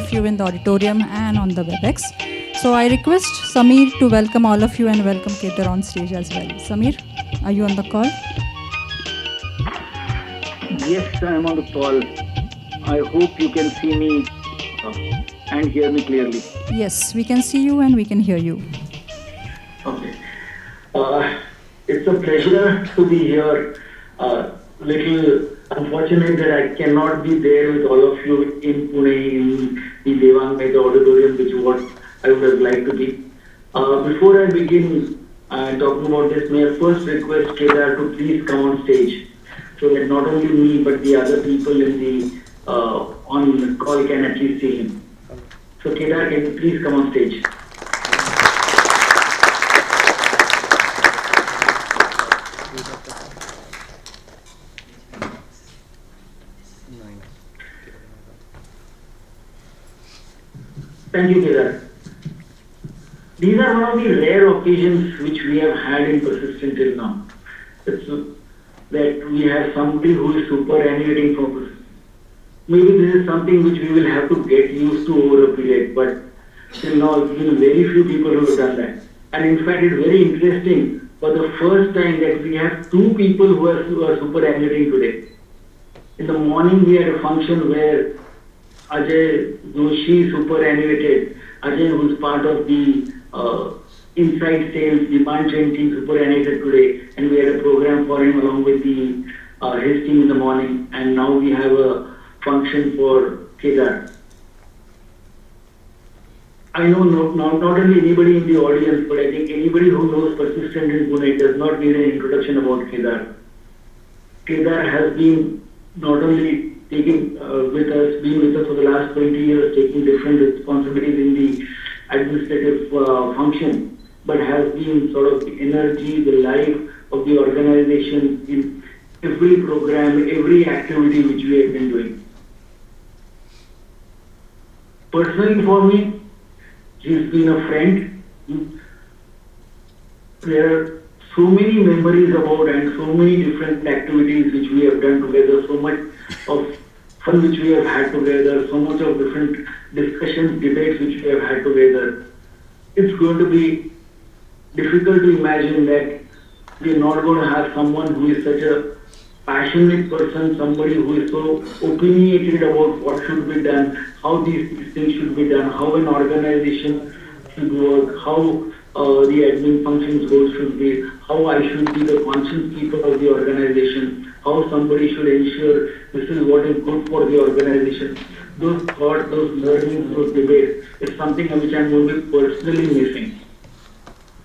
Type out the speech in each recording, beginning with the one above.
of you in the auditorium and on the WebEx. So I request Samir to welcome all of you and welcome Kedar on stage as well. Samir, are you on the call? Yes, I am on the call. I hope you can see me and hear me clearly. Yes, we can see you and we can hear you. Okay. It's a pleasure to be here. Little unfortunate that I cannot be there with all of you in Pune in the Devang Mehta Auditorium, which is what I would have liked to be. Before I begin talking about this, may I first request Kedar to please come on stage so that not only me but the other people in the on the call can at least see him. So Kedar, can you please come on stage? Thank you, Kedar. These are one of the rare occasions which we have had in Persistent till now. It's that we have somebody who is superannuating from Persistent. Maybe this is something which we will have to get used to over a period, but till now it's been very few people who have done that. And in fact, it's very interesting for the first time that we have two people who are superannuating today. In the morning, we had a function where Ajay Joshi superannuated. Ajay, who is part of the inside sales demand chain team, superannuated today, and we had a program for him along with his team in the morning. And now we have a function for Kedar. I know not only anybody in the audience, but I think anybody who knows Persistent in Pune does not need an introduction about Kedar. Kedar has been not only been with us for the last 20 years, taking different responsibilities in the administrative function, but has been sort of the energy, the life of the organization in every program, every activity which we have been doing. Personally for me, he's been a friend. There are so many memories about and so many different activities which we have done together, so much of fun which we have had together, so much of different discussions, debates which we have had together. It's going to be difficult to imagine that we are not going to have someone who is such a passionate person, somebody who is so opinionated about what should be done, how these things should be done, how an organization should work, how the admin functions goals should be, how I should be the conscience keeper of the organization, how somebody should ensure this is what is good for the organization. Those thoughts, those learnings, those debates is something which I'm going to be personally missing.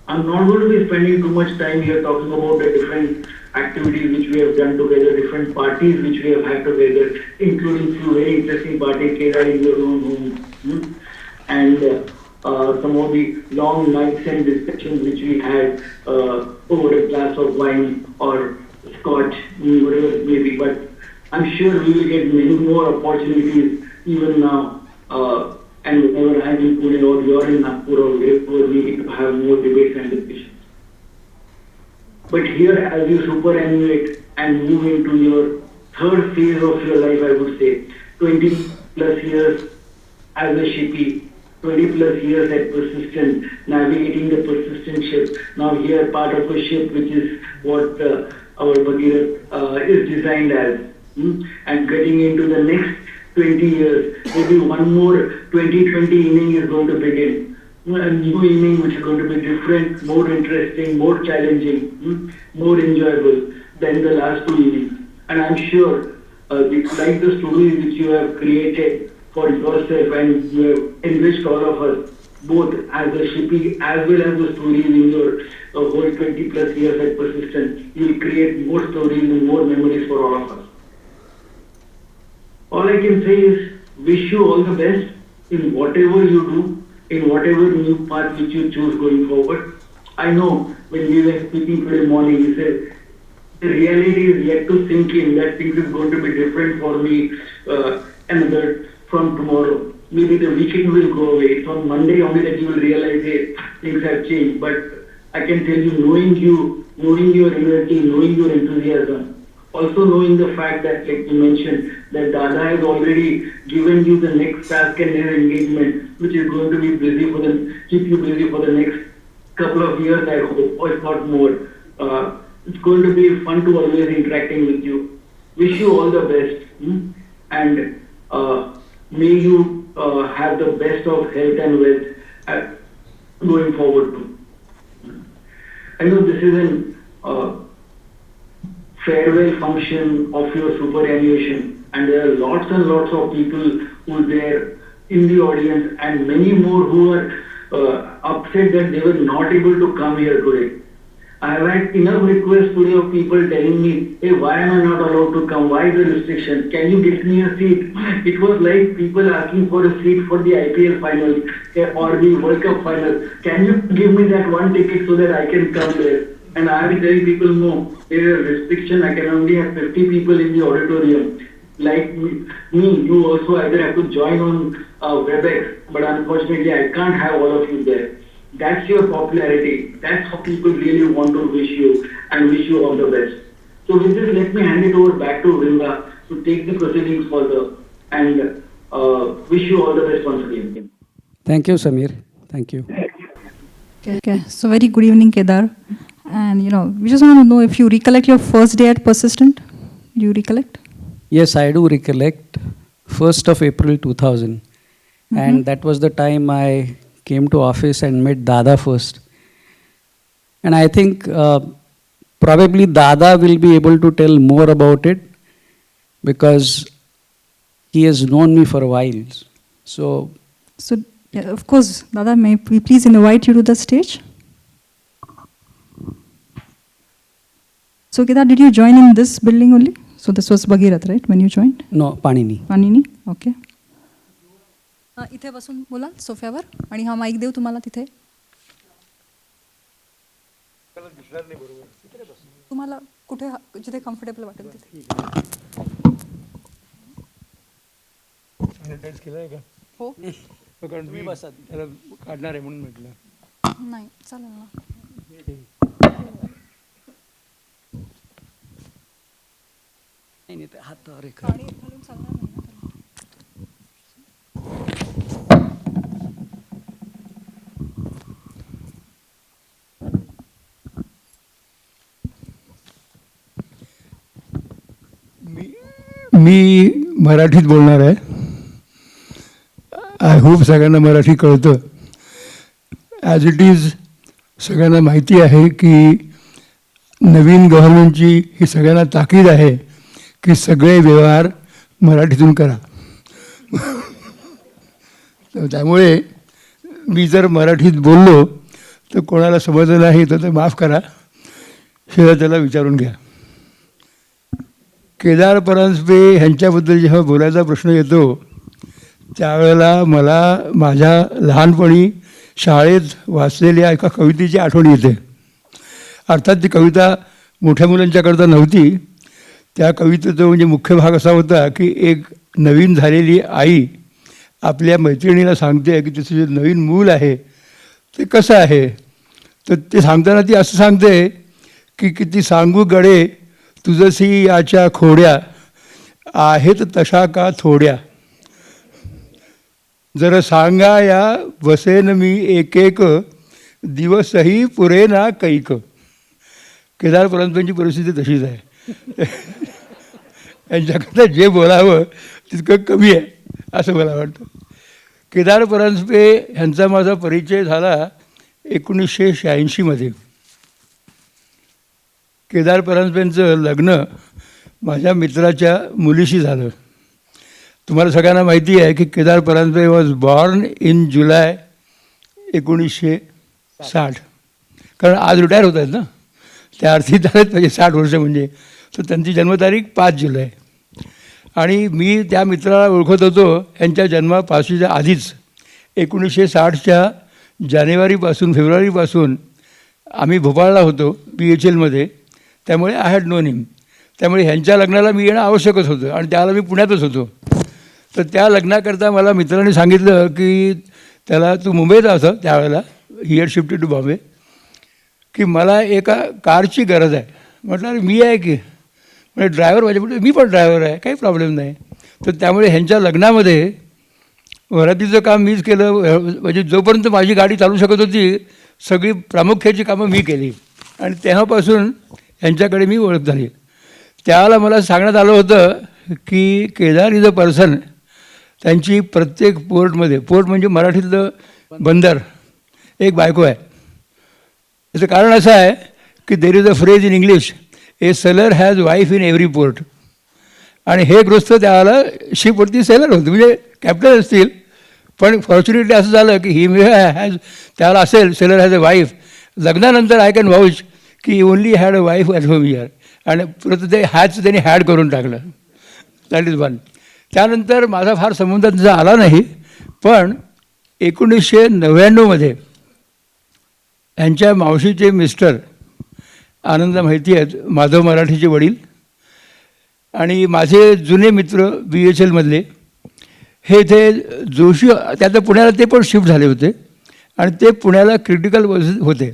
I'm not going to be spending too much time here talking about the different activities which we have done together, different parties which we have had together, including few very interesting parties, Kedar in your own home, and some of the long nights and discussions which we had over a glass of wine or scotch, whatever it may be. But I'm sure we will get many more opportunities even now. And whenever I'm in Pune or you're in Nagpur or wherever we need to have more debates and discussions. But here, as you superannuate and move into your third phase of your life, I would say, 20 plus years as a shippy, 20 plus years at Persistent, navigating the Persistent ship. Now here, part of a ship, which is what our Bhagirath is designed as. And getting into the next 20 years, maybe one more 2020 inning is going to begin. A new inning which is going to be different, more interesting, more challenging, more enjoyable than the last two innings. And I'm sure, like the stories which you have created for yourself and you have enriched all of us, both as a shippy as well as the stories in your whole 20 plus years at Persistent, you will create more stories and more memories for all of us. All I can say is wish you all the best in whatever you do, in whatever new path which you choose going forward. I know when we were speaking today morning, you said the reality is yet to sink in, that things is going to be different for me another from tomorrow. Maybe the weekend will go away. It's on Monday only that you will realize that things have changed. But I can tell you, knowing you, knowing your energy, knowing your enthusiasm, Also knowing the fact that, like you mentioned, that Dada has already given you the next task and their engagement, which is going to be busy for the keep you busy for the next couple of years, I hope, or if not more. It's going to be fun to always interacting with you. Wish you all the best, and may you have the best of health and wealth going forward too. I know this is an farewell function of your superannuation, and there are lots and lots of people who are there in the audience, and many more who are upset that they were not able to come here today. I have had enough requests today of people telling me, hey, why am I not allowed to come? Why is the restriction? Can you get me a seat? It was like people asking for a seat for the IPL finals or the World Cup finals. Can you give me that one ticket so that I can come there? And I have been telling people, no, there is a restriction. I can only have 50 people in the auditorium. Like me, you also either have to join on WebEx, but unfortunately I can't have all of you there. That's your popularity. That's how people really want to wish you and wish you all the best. So with this, let me hand it over back to Vrinda to take the proceedings further and wish you all the best once again. Thank you, Samir. Thank you. Okay, so very good evening, Kedar. And we just want to know if you recollect your first day at Persistent. Do you recollect? Yes, I do recollect 1st of April 2000. And that was the time I came to office and met Dada first. And I think probably Dada will be able to tell more about it because he has known me for a while. So yeah, of course, Dada, may we please invite you to the stage? So Kedar, did you join in this building only? So this was Bhagirath, right, when you joined? No, Panini. Panini, okay. इथे बसून बोला सोफ्यावर आणि हा mike देऊ तुम्हाला तिथे तुम्हाला कुठे जिथे कम्फर्टेबल वाटेल तिथे हो तुम्ही बसा त्याला काढणार आहे म्हणून म्हटलं नाही चालेल ना नाही ते हातावर गाडी घालून चालणार नाही ना त्याला मी मराठीत बोलणार आहे. आय होप सगळ्यांना मराठी कळतं. ॲज इट इज सगळ्यांना माहिती आहे की नवीन गव्हर्नमेंटची ही सगळ्यांना ताकीद आहे की सगळे व्यवहार मराठीतून करा. त्यामुळे मी जर मराठीत बोललो तर कोणाला समजलं नाही तर ते माफ करा, शिवाय त्याला विचारून घ्या. केदार परांजपे ह्यांच्याबद्दल जेव्हा बोलायचा प्रश्न येतो त्यावेळेला मला माझ्या लहानपणी शाळेत वाचलेल्या एका कवितेची आठवण येते. अर्थात ती कविता मोठ्या मुलांच्याकरता नव्हती. त्या कवितेचा म्हणजे मुख्य भाग असा होता की एक नवीन झालेली आई आपल्या मैत्रिणीला सांगते की तिचं जे नवीन मूल आहे ते कसं आहे. तर ते सांगताना ती असं सांगते की किती सांगू गडे तुझसी याच्या खोड्या आहेत तशा का थोड्या, जर सांगा या बसेन मी एक एक दिवसही पुरे ना कैक. केदार परांजपेंची परिस्थिती तशीच आहे. यांच्याकरता जे बोलावं तितकं कमी आहे असं मला वाटतं. केदार परांजपे ह्यांचा माझा परिचय झाला 1986 केदार परांजपेंचं लग्न माझ्या मित्राच्या मुलीशी झालं. तुम्हाला सगळ्यांना माहिती आहे की Kedar Paranjape was born in July 1960. कारण आज रिटायर होत आहेत ना, त्या अर्थी झालेत म्हणजे 60 वर्ष म्हणजे. तर त्यांची जन्मतारीख 5 जुलै. आणि मी त्या मित्राला ओळखत होतो यांच्या जन्मापासूनच्या आधीच 1960च्या जानेवारीपासून फेब्रुवारीपासून आम्ही भोपाळला होतो BHLमध्ये. त्यामुळे आय हॅड नोन हिम. त्यामुळे ह्यांच्या लग्नाला मी येणं आवश्यकच होतं आणि त्याला मी पुण्यातच होतो. तर त्या लग्नाकरता मला मित्रांनी सांगितलं की त्याला तू मुंबईत असं त्यावेळेला he had shifted to Bombay, की मला एका कारची गरज आहे. म्हटलं अरे मी आहे की. म्हणजे ड्रायव्हर माझ्यापुढे, मी पण ड्रायव्हर आहे, काही प्रॉब्लेम नाही. तर त्यामुळे ह्यांच्या लग्नामध्ये वरातीचं काम मीच केलं. म्हणजे जोपर्यंत माझी गाडी चालू शकत होती सगळी प्रामुख्याची कामं मी केली आणि तेव्हापासून ह्यांच्याकडे मी ओळख झाली. त्यावेळेला मला सांगण्यात आलं होतं की केदार इज अ पर्सन, त्यांची प्रत्येक पोर्टमध्ये, पोर्ट म्हणजे मराठीतलं बंदर, एक बायको आहे. याचं कारण असं आहे की there is a phrase in English, A seller has wife in every port. आणि हे गृहस्थ त्यावेळेला शिपवरती सेलर होते, म्हणजे कॅप्टन असतील, पण फॉर्च्युनेटली असं झालं की ही हॅज, त्याला असेल सेलर हॅज अ वाईफ. लग्नानंतर आय कॅन वाऊच की only had a wife at home year, आणि परत ते हॅच त्यांनी हॅड करून टाकलं. That is one. त्यानंतर माझा फार संबंध त्यांचा आला नाही, पण 1999 यांच्या मावशीचे मिस्टर, आनंद माहिती आहेत, माधव मराठीचे वडील, आणि माझे जुने मित्र BHLमधले हे इथे जोशी, त्यात पुण्याला ते पण शिफ्ट झाले होते आणि ते पुण्याला क्रिटिकल होते.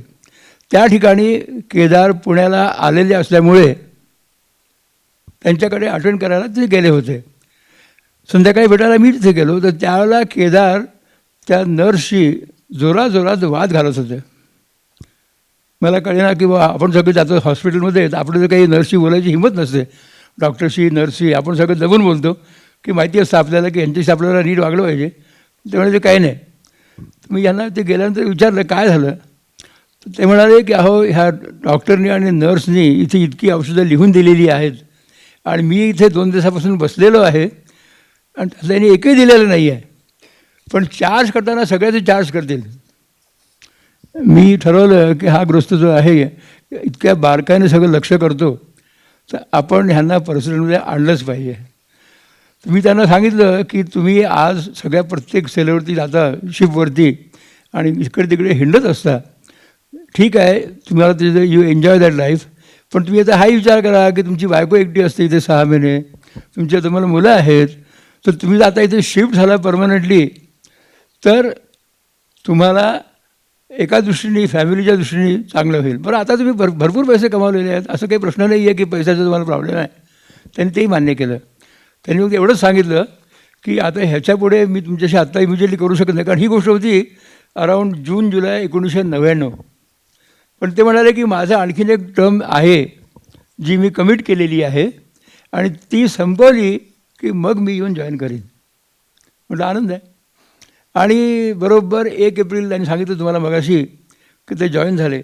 त्या ठिकाणी केदार पुण्याला आलेले असल्यामुळे त्यांच्याकडे अटेंड करायला ते गेले होते. संध्याकाळी भेटायला मी तिथे गेलो, तर त्यावेळेला केदार त्या नर्सशी जोराजोरात वाद घालत होते. मला कळेना की बा आपण सगळे जातो हॉस्पिटलमध्ये, आपलं जर काही नर्सशी बोलायची हिंमत नसते, डॉक्टरशी नर्सशी आपण सगळं दबून बोलतो की माहिती असतं आपल्याला की यांच्याशी आपल्याला नीट वागलं पाहिजे. त्यामुळे ते काही नाही. मी यांना ते गेल्यानंतर विचारलं काय झालं, तर ते म्हणाले की अहो ह्या डॉक्टरनी आणि नर्सनी इथे इतकी औषधं लिहून दिलेली आहेत आणि मी इथे 2 दिवसापासून बसलेलो आहे आणि त्यांनी एकही दिलेलं नाही आहे, पण चार्ज करताना सगळ्याचे चार्ज करतील. मी ठरवलं की हा गृहस्थ जो आहे इतक्या बारकाईने सगळं लक्ष करतो, तर आपण ह्यांना पर्सनलमध्ये आणलंच पाहिजे. मी त्यांना सांगितलं की तुम्ही आज सगळ्या प्रत्येक सेलवरती जाता, शिपवरती, आणि इकडे तिकडे हिंडत असता. ठीक आहे, तुम्हाला त्याचं यू एन्जॉय दॅट लाईफ, पण तुम्ही आता हाही विचार करा की तुमची बायको एकटी असते इथे 6 महिने, तुमच्या तुम्हाला मुलं आहेत, तर तुम्ही आता इथे शिफ्ट झाला परमनंटली, तर तुम्हाला एका दृष्टीने फॅमिलीच्या दृष्टीने चांगलं होईल. बरं आता तुम्ही भरपूर पैसे कमावलेले आहेत, असं काही प्रश्न नाही आहे की पैशाचा तुम्हाला प्रॉब्लेम आहे. त्यांनी तेही मान्य केलं. त्यांनी मग एवढंच सांगितलं की आता ह्याच्यापुढे मी तुमच्याशी आत्ता इमिजिएटली करू शकत नाही, कारण ही गोष्ट होती अराऊंड जून-जुलै 1999. पण ते म्हणाले की माझं आणखीन एक टर्म आहे जी मी कमिट केलेली आहे आणि ती संपवली की मग मी येऊन जॉईन करीन. म्हटलं आनंद आहे. आणि बरोबर 1 एप्रिल त्यांनी सांगितलं तुम्हाला मगाशी की ते जॉईन झाले,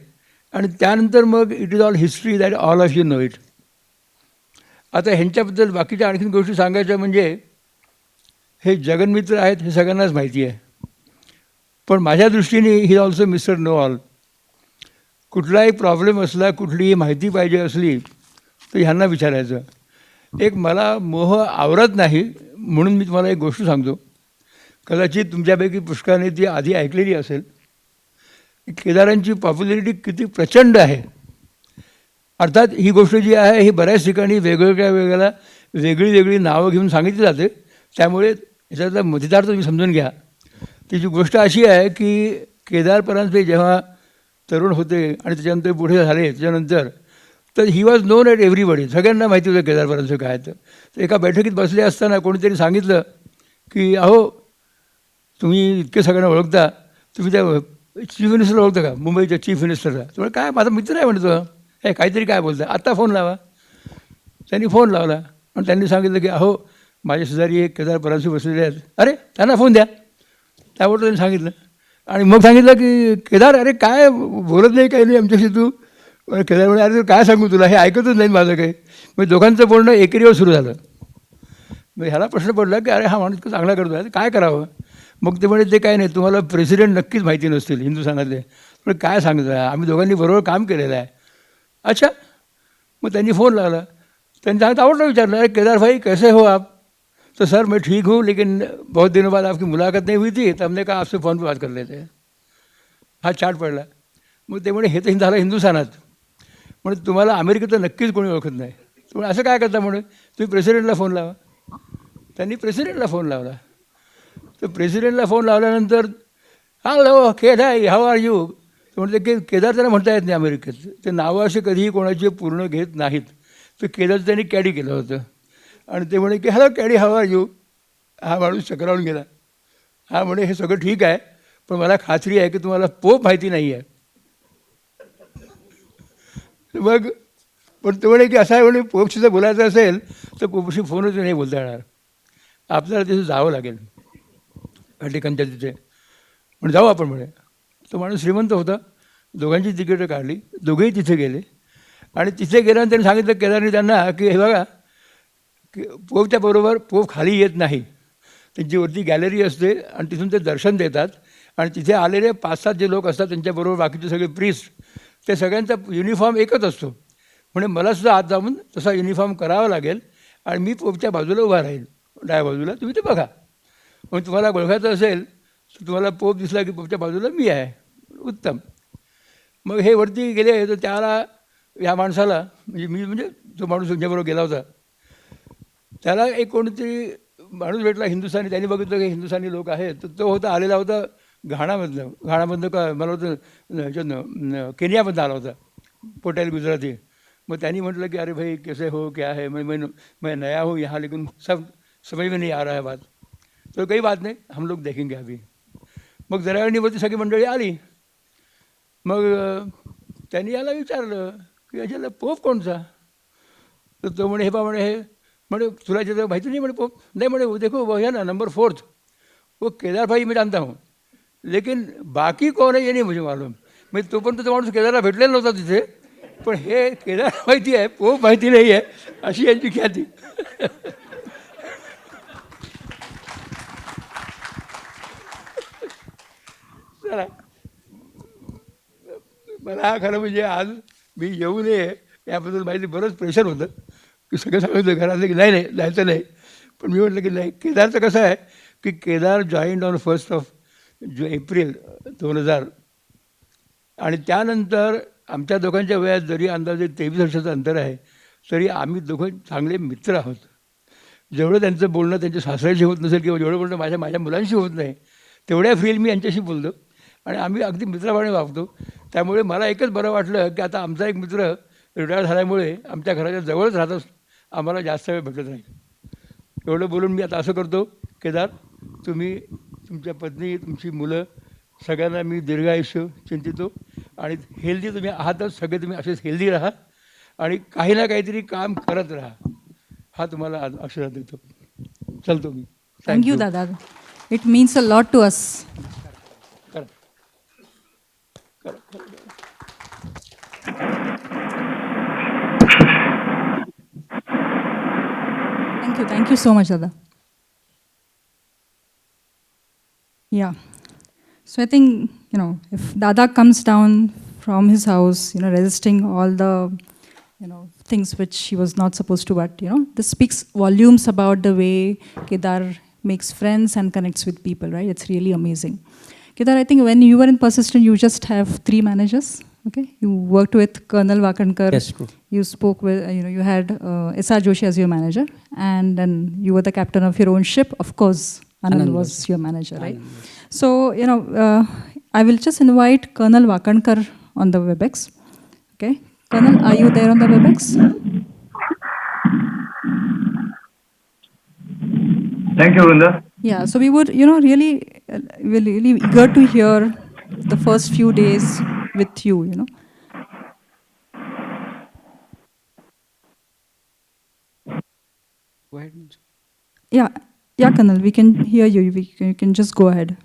आणि त्यानंतर मग it is all history that all of you know it. आता ह्यांच्याबद्दल बाकीच्या आणखीन गोष्टी सांगायच्या म्हणजे हे जगन्मित्र आहेत हे सगळ्यांनाच माहिती आहे, पण माझ्या दृष्टीने he also mister know all. कुठलाही प्रॉब्लेम असला, कुठलीही माहिती पाहिजे असली तर ह्यांना विचारायचं. एक मला मोह आवरत नाही म्हणून मी तुम्हाला एक गोष्ट सांगतो. कदाचित तुमच्यापैकी पुष्कळाने ती आधी ऐकलेली असेल. केदारांची पॉप्युलॅरिटी किती प्रचंड आहे. अर्थात ही गोष्ट जी आहे ही बऱ्याच ठिकाणी वेगवेगळ्या वेगळी वेगळी नावं घेऊन सांगितली जाते, त्यामुळे याच्यातला मतितार्थ तुम्ही समजून घ्या. त्याची गोष्ट अशी आहे की केदार परांजपे जेव्हा तरुण होते आणि त्याच्यानंतर पुढे झाले, त्याच्यानंतर तर he was known at everybody, सगळ्यांना माहिती होतं केदार परांजपे काय. तर एका बैठकीत बसले असताना कोणीतरी सांगितलं की अहो तुम्ही इतके सगळ्यांना ओळखता, तुम्ही त्या चीफ मिनिस्टरला ओळखता का, मुंबईच्या चीफ मिनिस्टरला. तुम्हाला काय माझा मित्र आहे म्हणतो, हे काहीतरी काय बोलता, आत्ता फोन लावा. त्यांनी फोन लावला आणि त्यांनी सांगितलं की अहो माझ्या शेजारी एक केदार परांजपे बसलेले आहेत, अरे त्यांना फोन द्या. त्यावर त्यांनी सांगितलं आणि मग सांगितलं की केदार अरे काय बोलत नाही काही नाही आमच्याशी तू. केदार म्हणे अरे काय सांगू तुला, हे ऐकतच नाही माझं काही. मग दोघांचं बोलणं एकेरीवर सुरू झालं. मग ह्याला प्रश्न पडला की अरे हा माणूस चांगला करतो आहे, काय करावं. मग ते म्हणे ते काय नाही, तुम्हाला प्रेसिडेंट नक्कीच माहिती नसतील हिंदुस्थानातले. पण काय सांगतो आहे, आम्ही दोघांनी बरोबर काम केलेलं आहे. अच्छा. मग त्यांनी फोन लावला. त्यांनी सांगत आवडलं, विचारलं अरे केदार भाई कैसे हो आप. तो सर मैं ठीक हूँ लेकिन बहुत दिनों बाद आपकी मुलाकात नहीं हुई थी, तो हमने कहा आपसे फ़ोन पे बात कर लेते हैं. हा चार्ट पडला. मग ते म्हणे हे तर झालं हिंदुस्थानात, म्हणजे तुम्हाला अमेरिकेत तर नक्कीच कोणी ओळखत नाही. तुम्ही असं काय करता म्हणे, तुम्ही प्रेसिडेंटला फोन लावा. त्यांनी प्रेसिडेंटला फोन लावला. तर प्रेसिडेंटला फोन लावल्यानंतर hello Kedar how are you. तर म्हणते की केदार त्यांना म्हणता येत नाही अमेरिकेत, ते नावं असे कधीही कोणाचे पूर्ण घेत नाहीत. तर केदारचं त्यांनी कॅडी केलं होतं आणि ते म्हणे की हॅलो कॅडी हवा यू. हा माणूस चक्रावून गेला. हा म्हणे हे सगळं ठीक आहे पण मला खात्री आहे की तुम्हाला पोप माहिती नाही आहे. मग पण तो म्हणे की असं आहे म्हणे पोपशी बोलायचं असेल तर पोपशी फोनच नाही बोलता येणार. आपल्याला तिथे जावं लागेल व्हॅटिकनच्या तिथे. पण जाऊ आपण म्हणे. तो माणूस श्रीमंत होता. दोघांची तिकीटं काढली. दोघेही तिथे गेले आणि तिथे गेल्यानंतर त्यांनी सांगितलं केदारने त्यांना की हे बघा की पोपच्या बरोबर पोप खाली येत नाही. त्यांची वरती गॅलरी असते आणि तिथून ते दर्शन देतात आणि तिथे आलेले 5-7 जे लोक असतात त्यांच्याबरोबर बाकीचे सगळे प्रिस्ट ते सगळ्यांचा युनिफॉर्म एकच असतो. म्हणजे मलासुद्धा आत जाऊन तसा युनिफॉर्म करावा लागेल आणि मी पोपच्या बाजूला उभा राहील डाव्या बाजूला. तुम्ही ते बघा. मग तुम्हाला ओळखायचं असेल तर तुम्हाला पोप दिसला की पोपच्या बाजूला मी आहे. उत्तम. मग हे वरती गेले तर त्याला ह्या माणसाला म्हणजे जो माणूस तुमच्याबरोबर गेला होता त्याला एक कोणीतरी माणूस भेटला हिंदुस्थानी. त्यांनी बघितलं की हिंदुस्थानी लोक आहेत. तर तो होता आलेला होता घाणामधनं का मला होतं केनियामधनं आला होता. पटेल गुजराती. मग त्यांनी म्हटलं की अरे भाई कैसे हो क्या है. मैं नया हूँ यहाँ लेकिन सब समझ में नहीं आ रहा है बात. तो काही बात नाही हम लोग देखेंगे अभी. मग जरा वेळानी सगळी मंडळी आली. मग त्यांनी याला विचारलं की याच्याला पोप कोणचा. तर तो म्हणे हे पा म्हणे हे म्हणे तुला याच्यात माहिती नाही म्हणे पोप. नाही म्हणे वो देखो वो है ना नंबर 4 वो केदार भाई मैं जानता हूँ लेकिन बाकी कौन है ये नहीं मुझे मालूम. म्हणजे तोपर्यंत तो माणूस केदारला भेटलेला नव्हता तिथे. पण हे केदार माहिती आहे पोप माहिती नाही आहे अशी यांची ख्याती. चला मला खरं म्हणजे आज मी येऊ नये याबद्दल माहिती बरंच प्रेशर होतं की सगळं सांगितलं घरातलं की नाही जायचं नाही. पण मी म्हटलं की नाही. केदारचं कसं आहे की केदार जॉईंड ऑन 1 एप्रिल 2000 आणि त्यानंतर आमच्या दोघांच्या वयात जरी अंदाजे 23 वर्षाचं अंतर आहे तरी आम्ही दोघं चांगले मित्र आहोत. जेवढं त्यांचं बोलणं त्यांच्या सासऱ्याशी होत नसेल किंवा जेवढं बोलणं माझ्या मुलांशी होत नाही तेवढ्या फ्रील मी यांच्याशी बोलतो आणि आम्ही अगदी मित्राप्रमाणे वागतो. त्यामुळे मला एकच बरं वाटलं की आता आमचा एक मित्र रिटायर झाल्यामुळे आमच्या घराच्या जवळच राहतच आम्हाला जास्त वेळ भेटत नाही. एवढं बोलून मी आता असं करतो केदार तुम्ही तुमच्या पत्नी तुमची मुलं सगळ्यांना मी दीर्घायुष्य चिंतितो आणि हेल्दी तुम्ही आहातच. सगळे तुम्ही असेच हेल्दी राहा आणि काही ना काहीतरी काम करत राहा हा तुम्हाला आशीर्वाद देतो. चलतो मी. थँक्यू दादा. It means a lot to us. Thank you so much, Dada. Yeah. So I think, if Dada comes down from his house, resisting all the, things which he was not supposed to, but, this speaks volumes about the way Kedar makes friends and connects with people, right? It's really amazing. Kedar, I think when you were in Persistent, you just have 3 managers, okay? You worked with Colonel Wakankar. Yes, true. You spoke with, you had S.R. Joshi as your manager, and then you were the captain of your own ship. Of course, Anand was your manager, right? So, I will just invite Colonel Wakankar on the WebEx. Okay, Colonel, are you there on the WebEx? Thank you, Vrinda. Yeah, so we would, really eager to hear the first few days with you, Go ahead. Yeah, Colonel, we can hear you. You can just go ahead.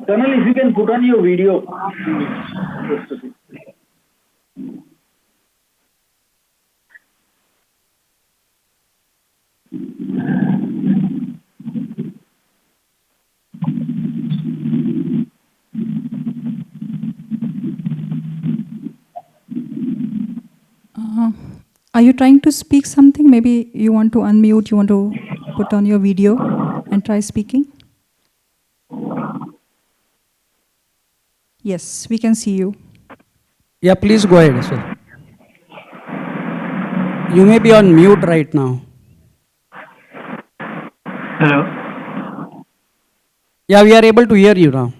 Colonel, if you can put on your video. Are you trying to speak something? Maybe you want to unmute, you want to put on your video and try speaking? Yes, we can see you. Yeah, please go ahead, sir. You may be on mute right now. Hello. Yeah, we are able to hear you now.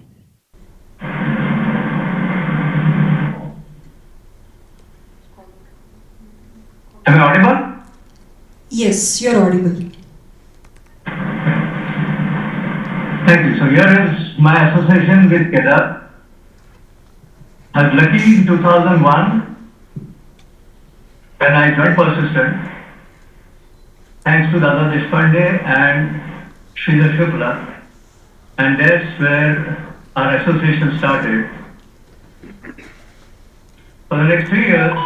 Am I audible? Yes, you're audible. Thank you. So here is my association with Kedar. I was lucky in 2001 when I joined Persistent, thanks to Dada Deshpande and Sridhar Shukla, and that's where our association started. For the next 3 years,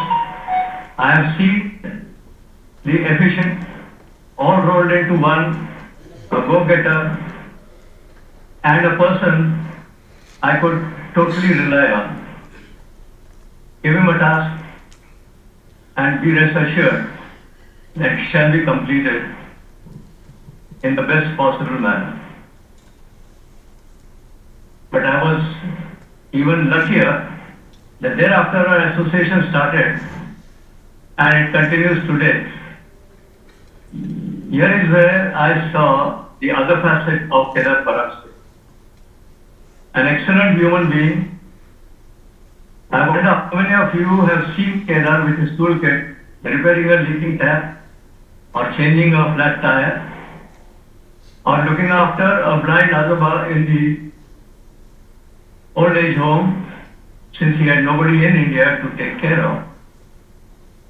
I have seen the efficient, all rolled into one, a go-getter, and a person I could totally rely on. Give him a task and be rest assured that it shall be completed in the best possible manner. But I was even luckier that thereafter our association started and it continues today. Here is where I saw the other facet of Kedar Parag. An excellent human being. I wonder how many of you have seen Kedar with his toolkit repairing a leaking tap or changing a flat tire or looking after a blind Azaba in the old age home since he had nobody in India to take care of.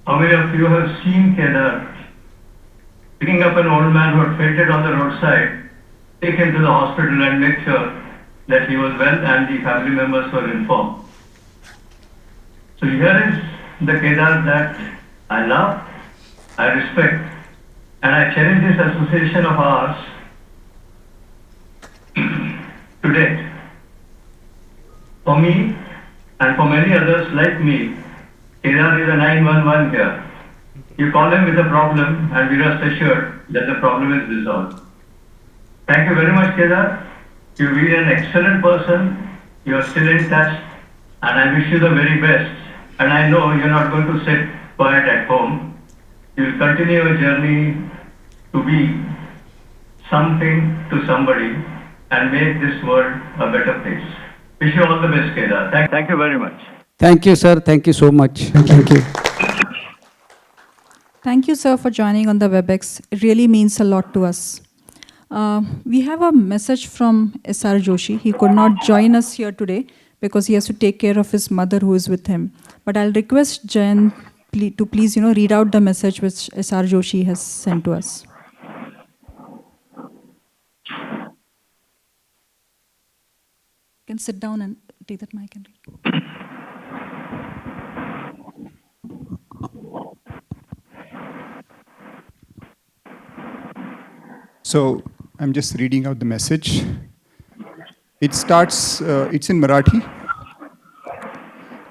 How many of you have seen Kedar picking up an old man who had fainted on the roadside, take him to the hospital and make sure that he was well and the family members were informed? So here is the Kedar that I love, I respect, and I cherish this association of ours to date. For me, and for many others like me, Kedar is a 911 here. You call him with a problem and be rest assured that the problem is resolved. Thank you very much, Kedar. You've been an excellent person. You're still in touch, and I wish you the very best. And I know you're not going to sit quiet at home. You'll continue your journey to be something to somebody and make this world a better place. Wish you all the best, Kedar. Thank you very much. Thank you, sir. Thank you so much. Thank you. Thank you, sir, for joining on the WebEx. It really means a lot to us. We have a message from S.R. Joshi. He could not join us here today because he has to take care of his mother who is with him. But I'll request Jen to please, read out the message which S.R. Joshi has sent to us. You can sit down and take that mic and read. So I'm just reading out the message. It starts, it's in Marathi.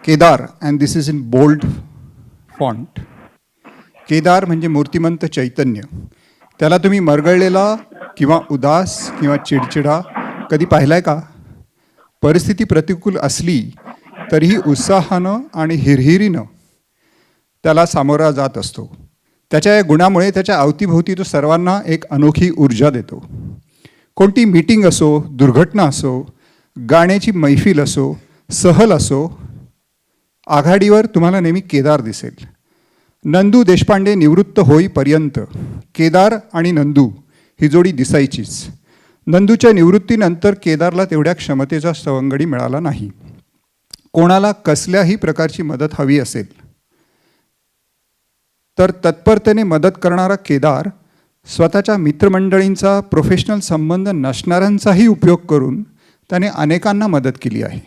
Kedar, and this is in bold font. Kedar म्हणजे मूर्तिमंत चैतन्य. त्याला तुम्ही मरगळलेला किंवा उदास किंवा चिडचिडा कधी पाहिलाय का? परिस्थिती प्रतिकूल असली तरीही उत्साहानं आणि हिरहिरीनं त्याला सामोरा जात असतो. त्याच्या या गुणामुळे त्याच्या अवतीभोवती तो सर्वांना एक अनोखी ऊर्जा देतो. कोणती मीटिंग असो, दुर्घटना असो, गाण्याची मैफिल असो, सहल असो, आघाडीवर तुम्हाला नेहमी केदार दिसेल. नंदू देशपांडे निवृत्त होईपर्यंत केदार आणि नंदू ही जोडी दिसायचीच. नंदूच्या निवृत्तीनंतर केदारला तेवढ्या क्षमतेचा सवंगडी मिळाला नाही. कोणाला कसल्याही प्रकारची मदत हवी असेल तर तत्परतेने मदत करणारा केदार स्वतःच्या मित्रमंडळींचा प्रोफेशनल संबंध नसणाऱ्यांचाही उपयोग करून त्याने अनेकांना मदत केली आहे.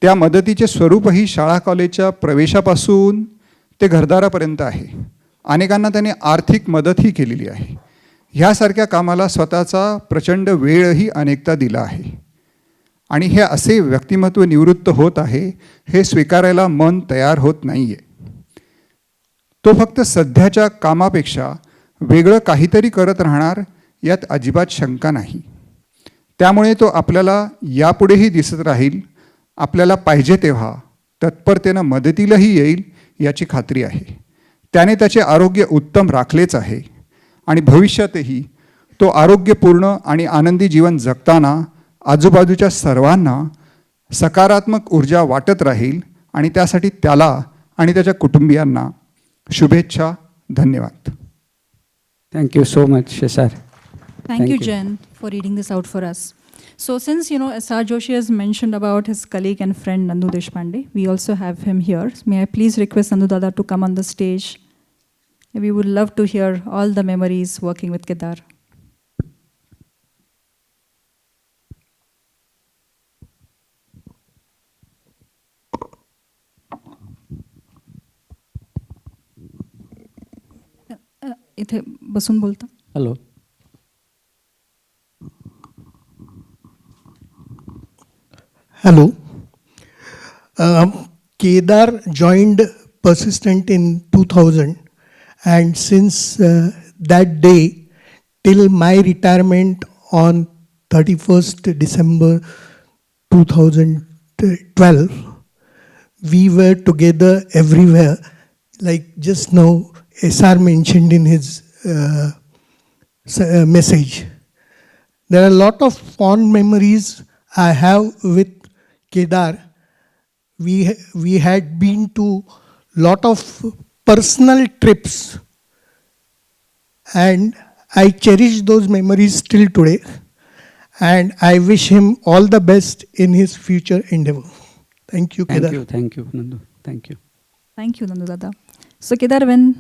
त्या मदतीचे स्वरूपही शाळा कॉलेजच्या प्रवेशापासून ते घरदारापर्यंत आहे. अनेकांना त्याने आर्थिक मदतही केलेली आहे. ह्यासारख्या कामाला स्वतःचा प्रचंड वेळही अनेकदा दिला आहे. आणि हे असे व्यक्तिमत्व निवृत्त होत आहे हे स्वीकारायला मन तयार होत नाही आहे. तो फक्त सध्याच्या कामापेक्षा वेगळं काहीतरी करत राहणार यात अजिबात शंका नाही. त्यामुळे तो आपल्याला यापुढेही दिसत राहील. आपल्याला पाहिजे तेव्हा तत्परतेनं मदतीलाही येईल याची खात्री आहे. त्याने त्याचे आरोग्य उत्तम राखलेच आहे आणि भविष्यातही तो आरोग्यपूर्ण आणि आनंदी जीवन जगताना आजूबाजूच्या सर्वांना सकारात्मक ऊर्जा वाटत राहील आणि त्यासाठी त्याला आणि त्याच्या कुटुंबियांना शुभेच्छा. धन्यवाद. Thank you so much, SR. Thank you, Jen, for reading this out for us. So since, S.R. Joshi has mentioned about his colleague and friend Nandu Deshpande, we also have him here. May I please request Nandu Dada to come on the stage? We would love to hear all the memories working with Kedar. इथे बसून बोलता. Hello. Hello. Kedar joined Persistent in 2000, and since that day till my retirement on 31st December 2012, we were together everywhere. Like just now, SR mentioned in his message. There are a lot of fond memories I have with Kedar. We had been to lot of personal trips, and I cherish those memories till today, and I wish him all the best in his future endeavor. Thank you, Kedar. Thank you, Nandu. Thank you. Thank you, Nandu Dada. So Kedar, when,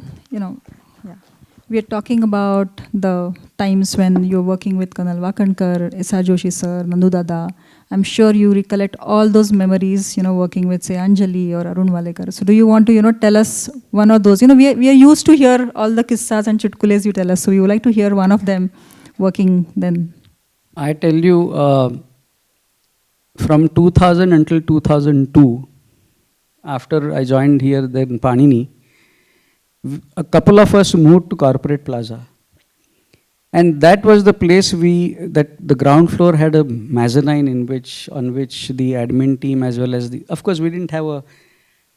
we are talking about the times when you're working with Kanal Wakankar, S.R. Joshi sir, Nandu Dada, I'm sure you recollect all those memories, working with, say, Anjali or Arun Walekar. So do you want to, tell us one of those? We are used to hear all the kissas and chutkules you tell us. So we would like to hear one of them working then. I tell you, from 2000 until 2002, after I joined here then Panini, a couple of us moved to Corporate Plaza. And that was the place that the ground floor had a mezzanine on which the admin team as well as of course we didn't have a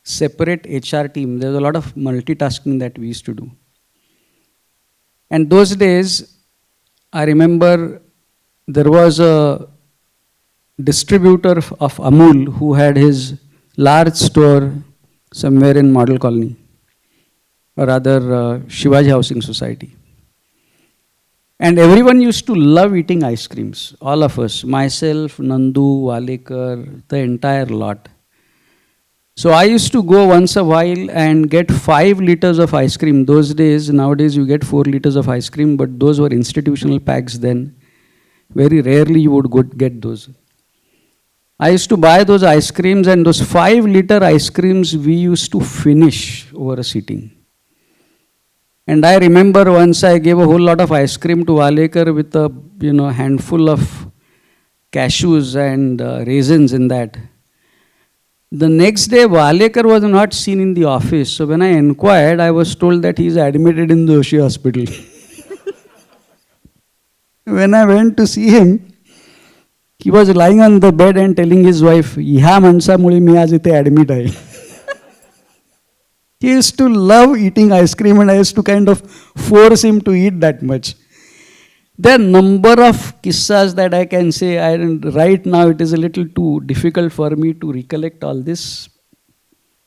separate HR team. There was a lot of multitasking that we used to do. And those days, I remember there was a distributor of Amul who had his large store somewhere in Model Colony, or rather Shivaji Housing Society. And everyone used to love eating ice creams, all of us, myself, Nandu, Walekar, the entire lot. So I used to go once a while and get 5 liters of ice cream. Those days, nowadays you get 4 liters of ice cream, but those were institutional packs then. Very rarely you would get those. I used to buy those ice creams, and those 5-liter ice creams we used to finish over a sitting. And I remember once I gave a whole lot of ice cream to Walekar with a handful of cashews and raisins in that. The next day, Walekar was not seen in the office. So when I inquired, I was told that he is admitted in the Joshi hospital. When I went to see him, he was lying on the bed and telling his wife, "ह्या माणसामुळे मी आज इथे admit आहे." He used to love eating ice cream, and I used to kind of force him to eat that much. There are number of kissas that I can say. Right now it is a little too difficult for me to recollect all this.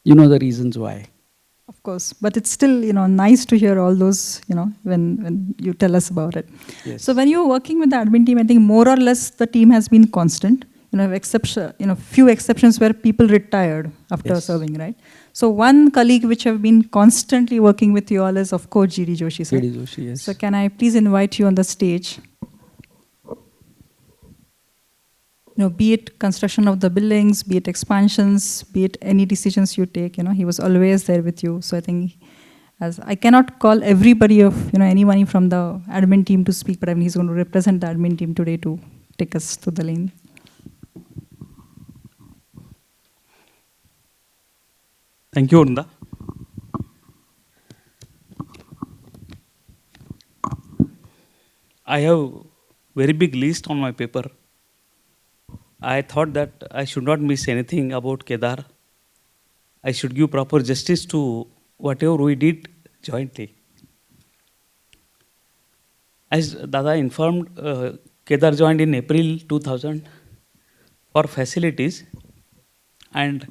You know the reasons why. Of course, but it's still, nice to hear all those, when you tell us about it. Yes. So when you're working with the admin team, I think more or less the team has been constant. Few exceptions where people retired after Yes. serving, right? So one colleague which have been constantly working with you all is, of course, G.D. Joshi, sir. G.D. Joshi, yes. So can I please invite you on the stage? Be it construction of the buildings, be it expansions, be it any decisions you take, he was always there with you. So I think, as I cannot call everybody of, anyone from the admin team to speak, but I mean, he's going to represent the admin team today to take us to the lane. Thank you, Arunda. I have very big list on my paper. I thought that I should not miss anything about Kedar. I should give proper justice to whatever we did jointly. As Dada informed, Kedar joined in April 2000 for facilities, and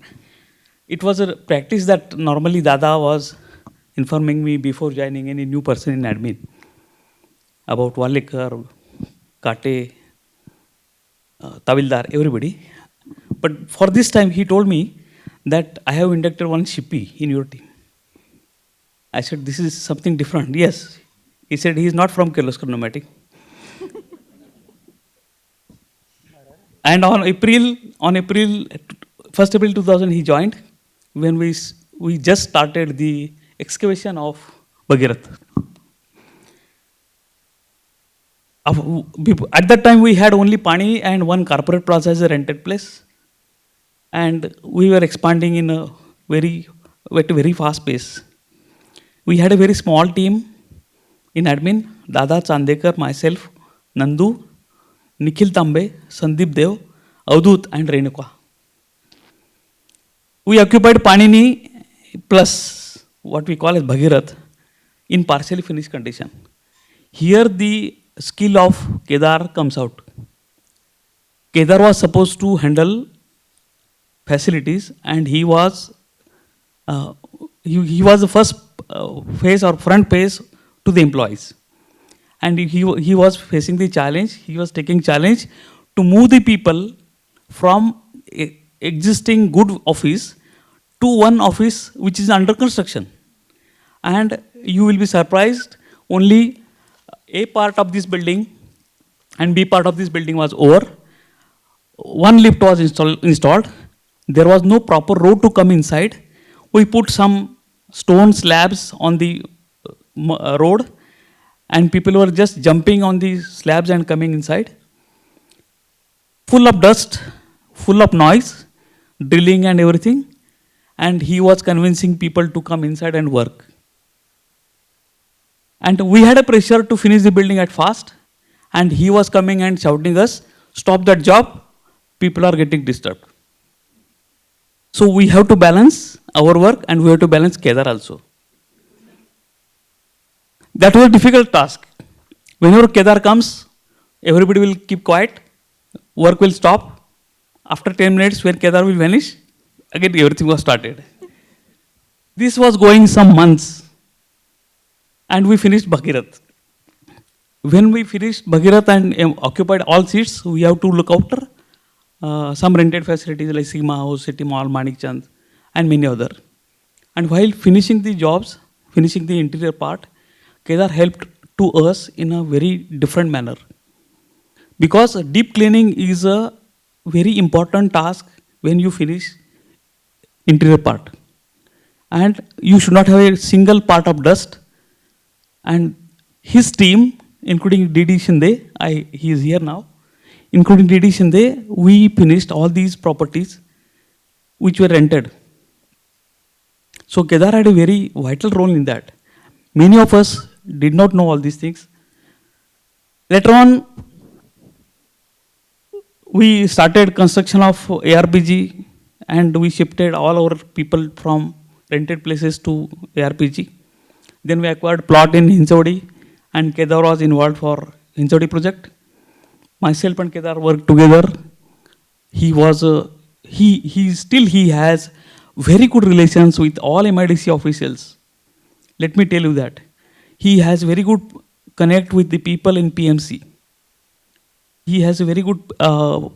it was a practice that normally Dada was informing me before joining any new person in admin about Walekar, Kate, Tavildar, everybody. But for this time, he told me that I have inducted one Shippy in your team. I said, this is something different. Yes. He said, he is not from Kirloskar Pneumatic. And on 1st April 2000, he joined when we just started the excavation of Bhagirath. At that time, we had only Pani and one corporate plaza as a rented place. And we were expanding in a very fast pace. We had a very small team in admin, Dada, Chandekar, myself, Nandu, Nikhil Tambe, Sandeep Dev, Avdut and Renuka. We occupied Panini plus what we call as Bhagirath in partially finished condition. Here the skill of Kedar comes out. Kedar was supposed to handle facilities, and he was the first face or front face to the employees. And he was facing the challenge, he was taking challenge to move the people from existing good office to one office which is under construction. And you will be surprised, only A part of this building and B part of this building was over. One lift was installed. There was no proper road to come inside. We put some stone slabs on the road, and people were just jumping on the slabs and coming inside. Full of dust, full of noise, drilling and everything. And he was convincing people to come inside and work. And we had a pressure to finish the building at fast. And he was coming and shouting us, stop that job, people are getting disturbed. So we have to balance our work and we have to balance Kedar also. That was a difficult task. Whenever Kedar comes, everybody will keep quiet, work will stop. After 10 minutes, when Kedar will vanish, again everything was started. This was going some months. And we finished Bhagirath. When we finished Bhagirath and occupied all seats, we have to look after some rented facilities like Seema House, City Mall, Manik Chand, and many other. And while finishing the jobs, finishing the interior part, Kedar helped to us in a very different manner. Because deep cleaning is a very important task when you finish interior part. And you should not have a single part of dust. And his team, including Didi Shinde, he is here now, including Didi Shinde, we finished all these properties which were rented. So Kedar had a very vital role in that. Many of us did not know all these things. Later on, we started construction of ARPG, and we shifted all our people from rented places to ARPG. Then we acquired plot in Hinjawadi, and Kedar was involved for Hinjawadi project. Myself and Kedar worked together. He has very good relations with all MIDC officials. Let me tell you that. He has very good connect with the people in PMC. He has a very good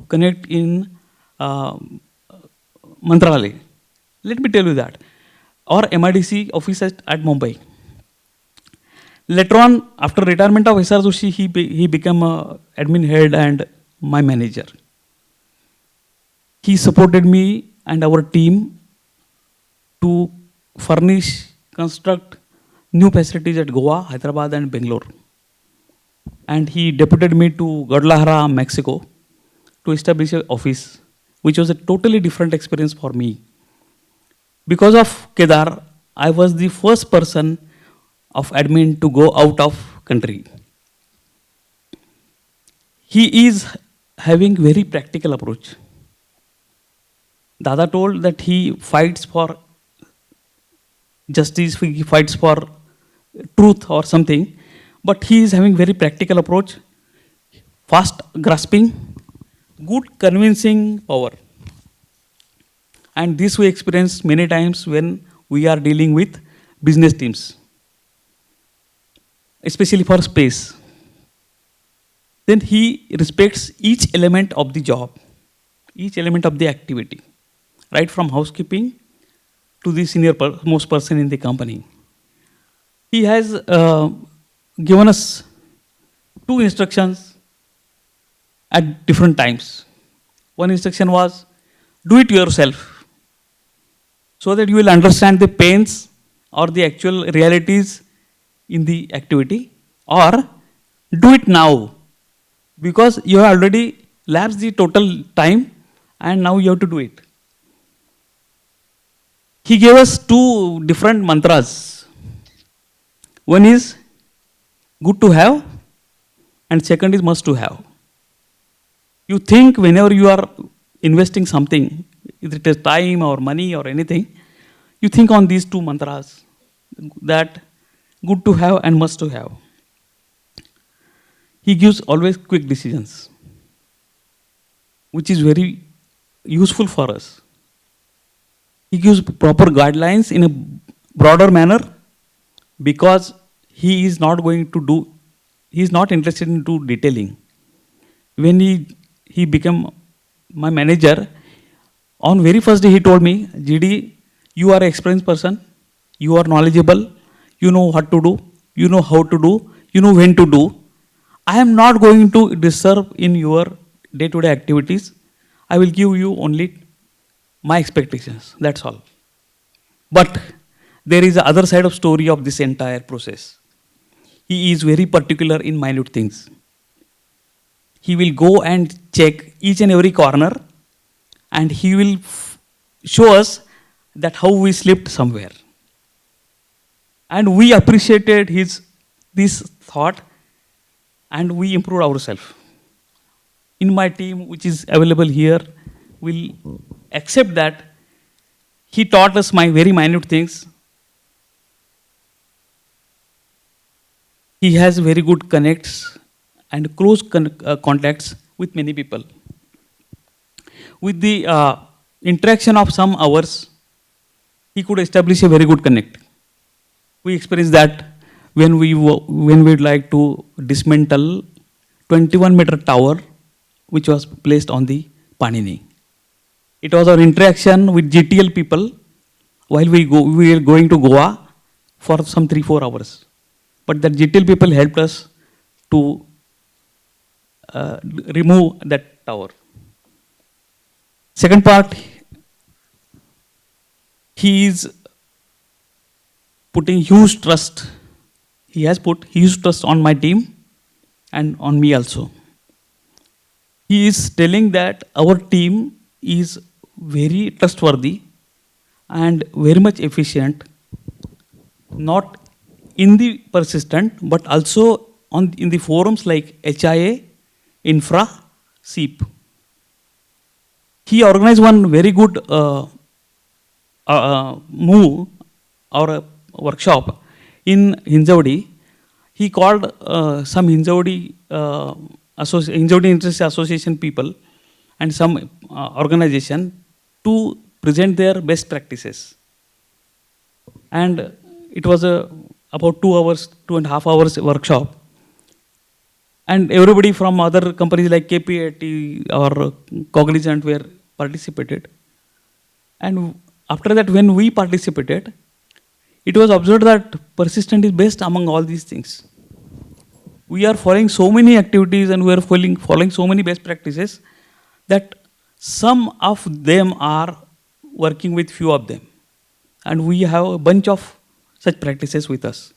connect in Mantralaya. Let me tell you that. Or MIDC office at Mumbai. Later on, after retirement of S.R. Joshi, he became admin head and my manager. He supported me and our team to furnish, construct new facilities at Goa, Hyderabad and Bangalore. And he deputed me to Guadalajara, Mexico to establish an office, which was a totally different experience for me. Because of Kedar, I was the first person of admin to go out of country. He is having very practical approach. Dada told that he fights for justice, he fights for truth or something, but he is having very practical approach, fast grasping, good convincing power. And this we experience many times when we are dealing with business teams, especially for space. Then he respects each element of the job, each element of the activity, right from housekeeping to the most person in the company. He has given us 2 instructions at different times. One instruction was, do it yourself, so that you will understand the pains or the actual realities in the activity, or do it now, because you have already lapsed the total time and now you have to do it. He gave us 2 different mantras. One is good to have, and second is must to have. You think whenever you are investing something, either it is time or money or anything, you think on these 2 mantras, that good to have and must to have. He gives always quick decisions, which is very useful for us. He gives proper guidelines in a broader manner, because he is not interested in detailing. When he became my manager, on very first day he told me, GD, you are an experienced person, you are knowledgeable, you know what to do, you know how to do, you know when to do. I am not going to disturb in your day-to-day activities. I will give you only my expectations, that's all. But there is the other side of story of this entire process. He is very particular in minute things. He will go and check each and every corner, and he will show us that how we slipped somewhere. And we appreciated this thought, and we improved ourselves. In my team, which is available here, will accept that he taught us my very minute things. He has very good connects and close contacts with many people. With the interaction of some hours, he could establish a very good connect. We experienced that when we would like to dismantle 21-meter tower, which was placed on the Panini. It was our interaction with GTL people while we were going to Goa for some 3-4 hours. But the GTL people helped us to remove that tower. Second part, he is putting huge trust. He has put huge trust on my team and on me also. He is telling that our team is very trustworthy and very much efficient, not in the persistent, but also in the forums like HIA, Infra, SEEP. He organized one very good move or a workshop in Hinjawadi. He called some Hinjawadi Industry Association people and some organization to present their best practices. And it was about 2.5 hours workshop. And everybody from other companies like KPIT or Cognizant were participated. And after that, when we participated, it was observed that Persistent is best among all these things. We are following so many activities and we are following so many best practices that some of them are working with few of them. And we have a bunch of such practices with us.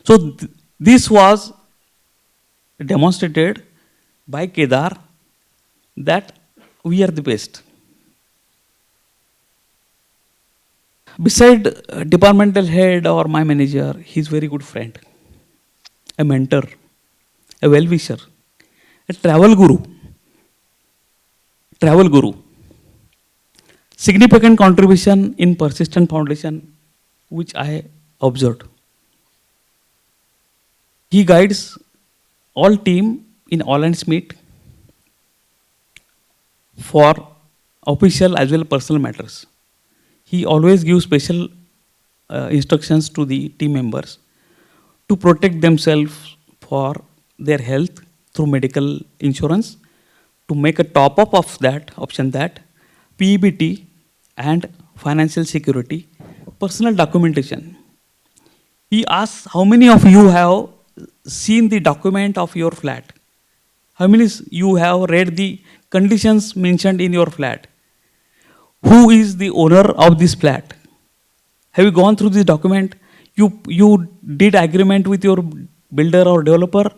So this was demonstrated by Kedar that we are the best. Beside departmental head or my manager, he is very good friend, a mentor, a well-wisher, a travel guru. Significant contribution in Persistent Foundation, which I observed. He guides all team in all hands meet. for official as well as personal matters. He always gives special instructions to the team members to protect themselves for their health through medical insurance, to make a top up of that option, that PEBT and financial security, personal documentation. He asks how many of you have seen the document of your flat? How many you have read the conditions mentioned in your flat? Who is the owner of this flat? Have you gone through this document? You did agreement with your builder or developer.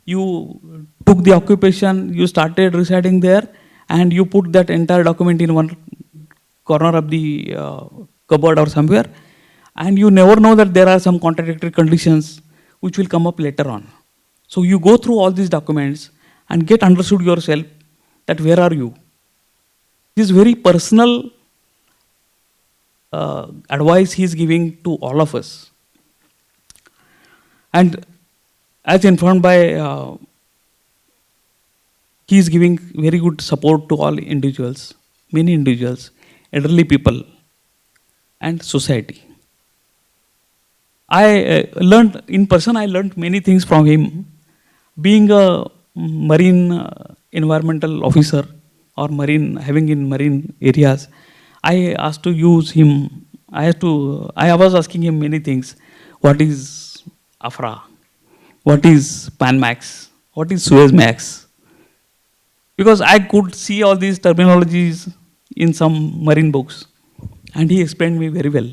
You took the occupation, you started residing there, and you put that entire document in one corner of the cupboard or somewhere, and you never know that there are some contradictory conditions which will come up later on. So you go through all these documents and get understood yourself that where are you. This is very personal advice he is giving to all of us. And as informed by, he is giving very good support to all individuals, many individuals, elderly people, and society. I learned in person, I learned many things from him. Being a marine environmental officer or having in marine areas, I asked to use him. I was asking him many things. What is AFRA? What is PanMax? What is Suezmax? Because I could see all these terminologies in some marine books, and he explained me very well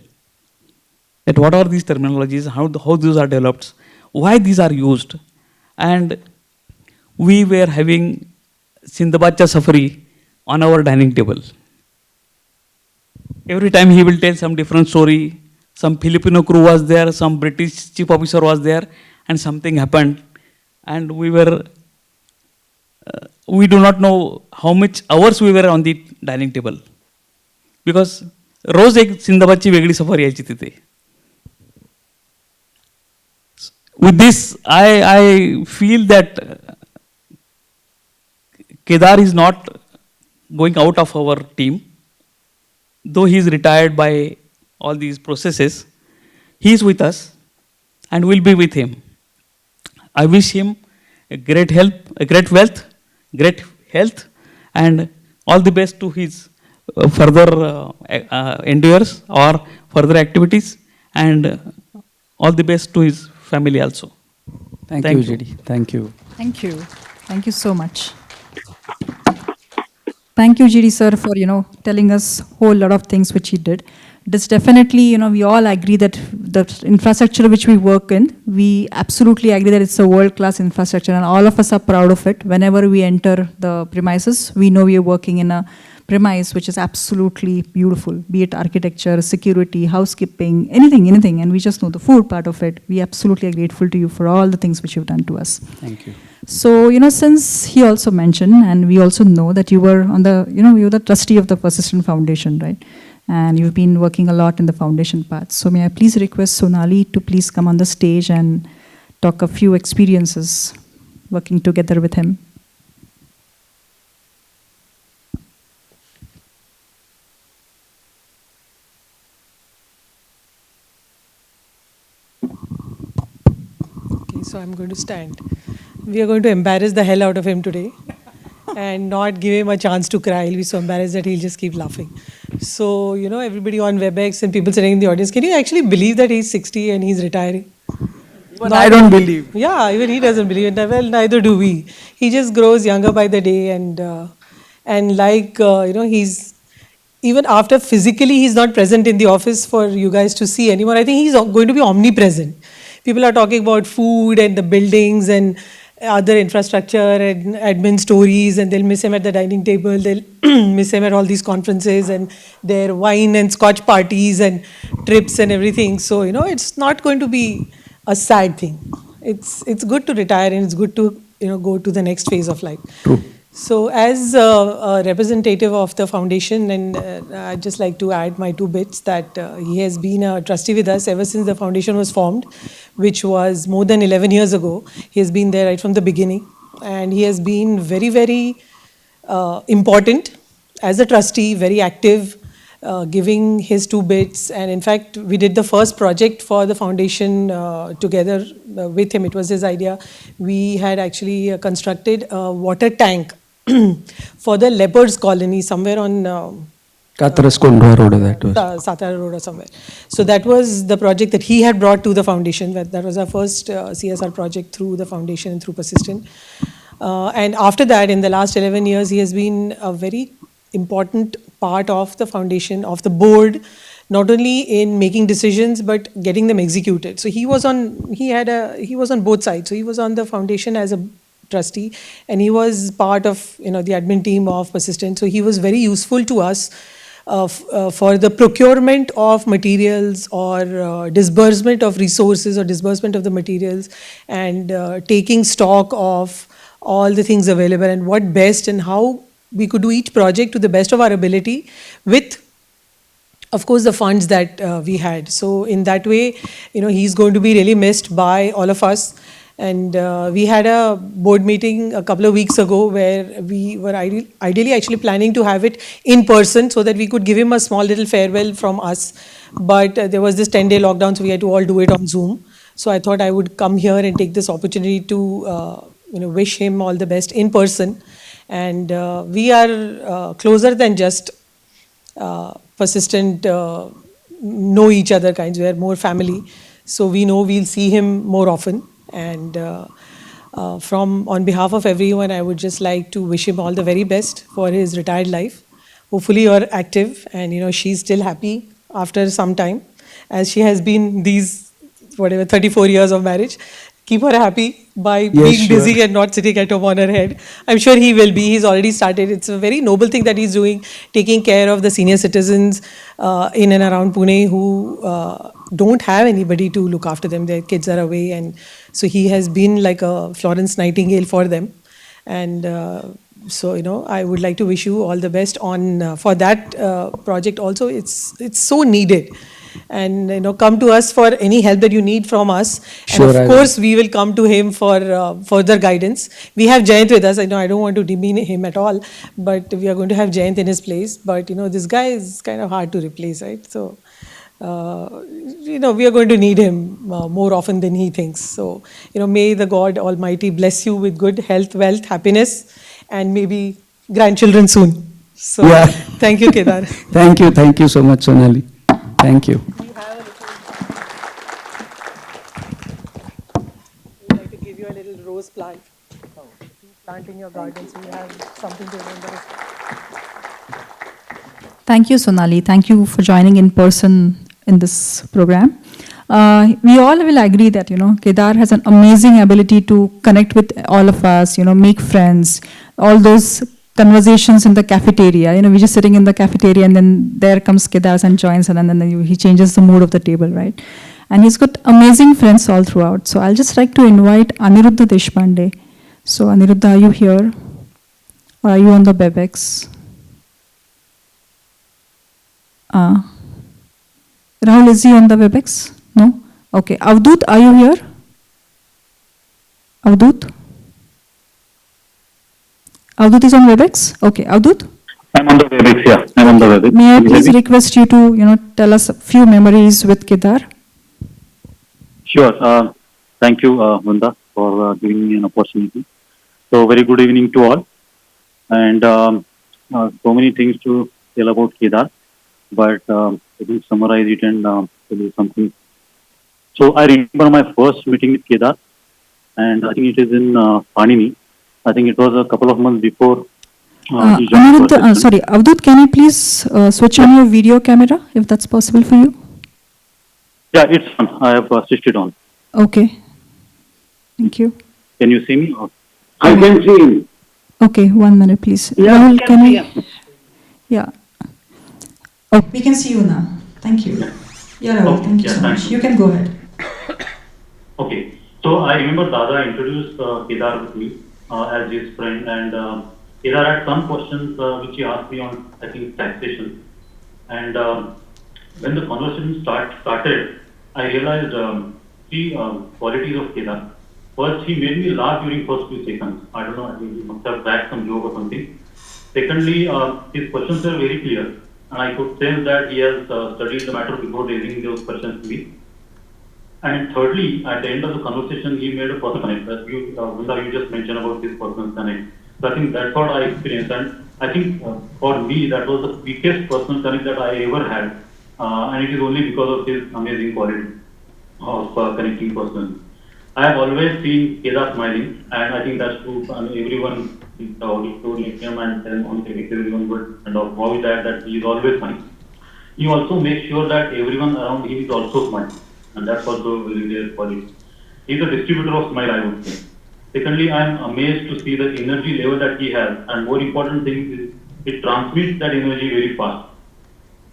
that what are these terminologies, how these are developed, why these are used. And we were having Sindbadcha Safari on our dining table. Every time he will tell some different story. Some Filipino crew was there, some British chief officer was there, and something happened. And we do not know how much hours we were on the dining table. Because रोज एक सिंदबादची वेगळी सफर यायची तिथे. With this, I feel that Kedar is not going out of our team. Though he is retired by all these processes, he is with us and will be with him. I wish him a great health, great health, and all the best to his further endeavors or further activities, and all the best to his family also. Thank you, JD. Thank you. Thank you. Thank you so much. Thank you, GD sir, for, telling us whole lot of things which he did. This definitely, we all agree that the infrastructure which we work in, we absolutely agree that it's a world-class infrastructure, and all of us are proud of it. Whenever we enter the premises, we know we are working in a premise which is absolutely beautiful, be it architecture, security, housekeeping, anything, and we just know the food part of it. We absolutely are grateful to you for all the things which you've done to us. Thank you. So, since he also mentioned, and we also know that you were on the, you were the trustee of the Persistent Foundation, right? And you've been working a lot in the foundation part. So may I please request Sonali to please come on the stage and talk a few experiences working together with him. Okay, so I'm going to stand. We are going to embarrass the hell out of him today and not give him a chance to cry. He'll be so embarrassed that he'll just keep laughing. So, everybody on WebEx and people sitting in the audience, can you actually believe that he's 60 and he's retiring? But I don't believe. Yeah, even he doesn't believe it. Well, neither do we. He just grows younger by the day, and like, he's, even after physically he's not present in the office for you guys to see anymore, I think he's going to be omnipresent. People are talking about food and the buildings and other infrastructure and admin stories, and they'll miss him at the dining table, they'll miss him at all these conferences and their wine and scotch parties and trips and everything. So, it's not going to be a sad thing. It's good to retire, and it's good to, go to the next phase of life. True. So as a representative of the foundation, and I'd just like to add my 2 bits that he has been a trustee with us ever since the foundation was formed, which was more than 11 years ago. He has been there right from the beginning, and he has been very, very important as a trustee, very active, giving his 2 bits. And in fact, we did the first project for the foundation together with him. It was his idea. We had actually constructed a water tank for the lepers colony somewhere on Katras Kondwa Road, that was. Satara Road or somewhere. So that was the project that he had brought to the foundation. That was our first CSR project through the foundation and through Persistent. And after that, in the last 11 years, he has been a very important part of the foundation, of the board, not only in making decisions but getting them executed. So he was on both sides. So he was on the foundation as a trustee, and he was part of the admin team of Persistent. So he was very useful to us for the procurement of materials or disbursement of resources or disbursement of the materials, and taking stock of all the things available and what best and how we could do each project to the best of our ability with, of course, the funds that we had. So in that way, he's going to be really missed by all of us. And we had a board meeting a couple of weeks ago where we were ideally actually planning to have it in person so that we could give him a small little farewell from us. But there was this 10-day lockdown, so we had to all do it on Zoom. So I thought I would come here and take this opportunity to wish him all the best in person. And we are closer than just Persistent, know each other kinds. We are more family. So we know we'll see him more often. And on behalf of everyone, I would just like to wish him all the very best for his retired life. Hopefully you're active and she's still happy after some time, as she has been these 34 years of marriage. Keep her happy by being busy and not sitting at home on her head. I'm sure he will be. He's already started. It's a very noble thing that he's doing, taking care of the senior citizens in and around Pune who don't have anybody to look after them. Their kids are away, and so he has been like a Florence Nightingale for them. And so I would like to wish you all the best on for that project. Also, it's so needed. And come to us for any help that you need from us. Sure, and of course, we will come to him for further guidance. We have Jayant with us. I know I don't want to demean him at all, but we are going to have Jayant in his place. But this guy is kind of hard to replace, right? So we are going to need him more often than he thinks. So may the God Almighty bless you with good health, wealth, happiness, and maybe grandchildren soon. So thank you, Kedar. Thank you so much, Sonali. Thank you. We would like to give you a little rose plant. Plant in your garden so you have something to remember. Thank you, Sonali. Thank you for joining in person in this program. We all will agree that, Kedar has an amazing ability to connect with all of us, make friends, all those conversations in the cafeteria. We're just sitting in the cafeteria and then there comes Kedar and joins and then he changes the mood of the table, right? And he's got amazing friends all throughout. So I'll just like to invite Aniruddha Deshpande. So Aniruddha, are you here? Or are you on the WebEx? Rahul, is he on the WebEx? No? Okay. Avdut, are you here? Avdut? Avdut is on WebEx? Okay. Avdut? I'm on the WebEx, yeah. I'm on the WebEx. May I please request you to, tell us a few memories with Kedar? Sure. Thank you, Munda, for giving me an opportunity. So, very good evening to all. And so many things to tell about Kedar, but I will summarize it and tell you something. So, I remember my first meeting with Kedar, and I think it is in Panini. I think it was a couple of months before. Aniruddha, sorry, Avdut, can you please switch on your video camera, if that's possible for you? Yeah, it's on. I have switched it on. Okay. Thank you. Can you see me? I can see him. Okay, 1 minute, please. Yeah, Rahul, can can see we? him. Yeah. We can see you now. Thank you. Yeah, Rahul, thank you so much. You can go ahead. Okay. So I remember Dada introduced Kedar with me as his friend, and Kedar had some questions which he asked me on, I think, taxation. And when the conversation started, I realized three qualities of Kedar. First, he made me laugh during first few seconds. I don't know, I think he must have cracked some joke or something. Secondly, his questions were very clear, and I could sense that he has studied the matter before raising those questions to me. And thirdly, at the end of the conversation, he made a personal connect. As you, Vrinda, you just mentioned about this personal connect. So I think that's what I experienced, and I think for me that was the biggest personal connect that I ever had, and it is only because of his amazing quality of connecting personally. I have always seen Kedar smiling, and I think that's true. Everyone in the auditorium and on everyone would and vouch that he is always smiling. He also makes sure that everyone around him is also smiling, and that's also very rare quality. He's a distributor of smile, I would say. Secondly, I am amazed to see the energy level that he has, and more important thing is it transmits that energy very fast.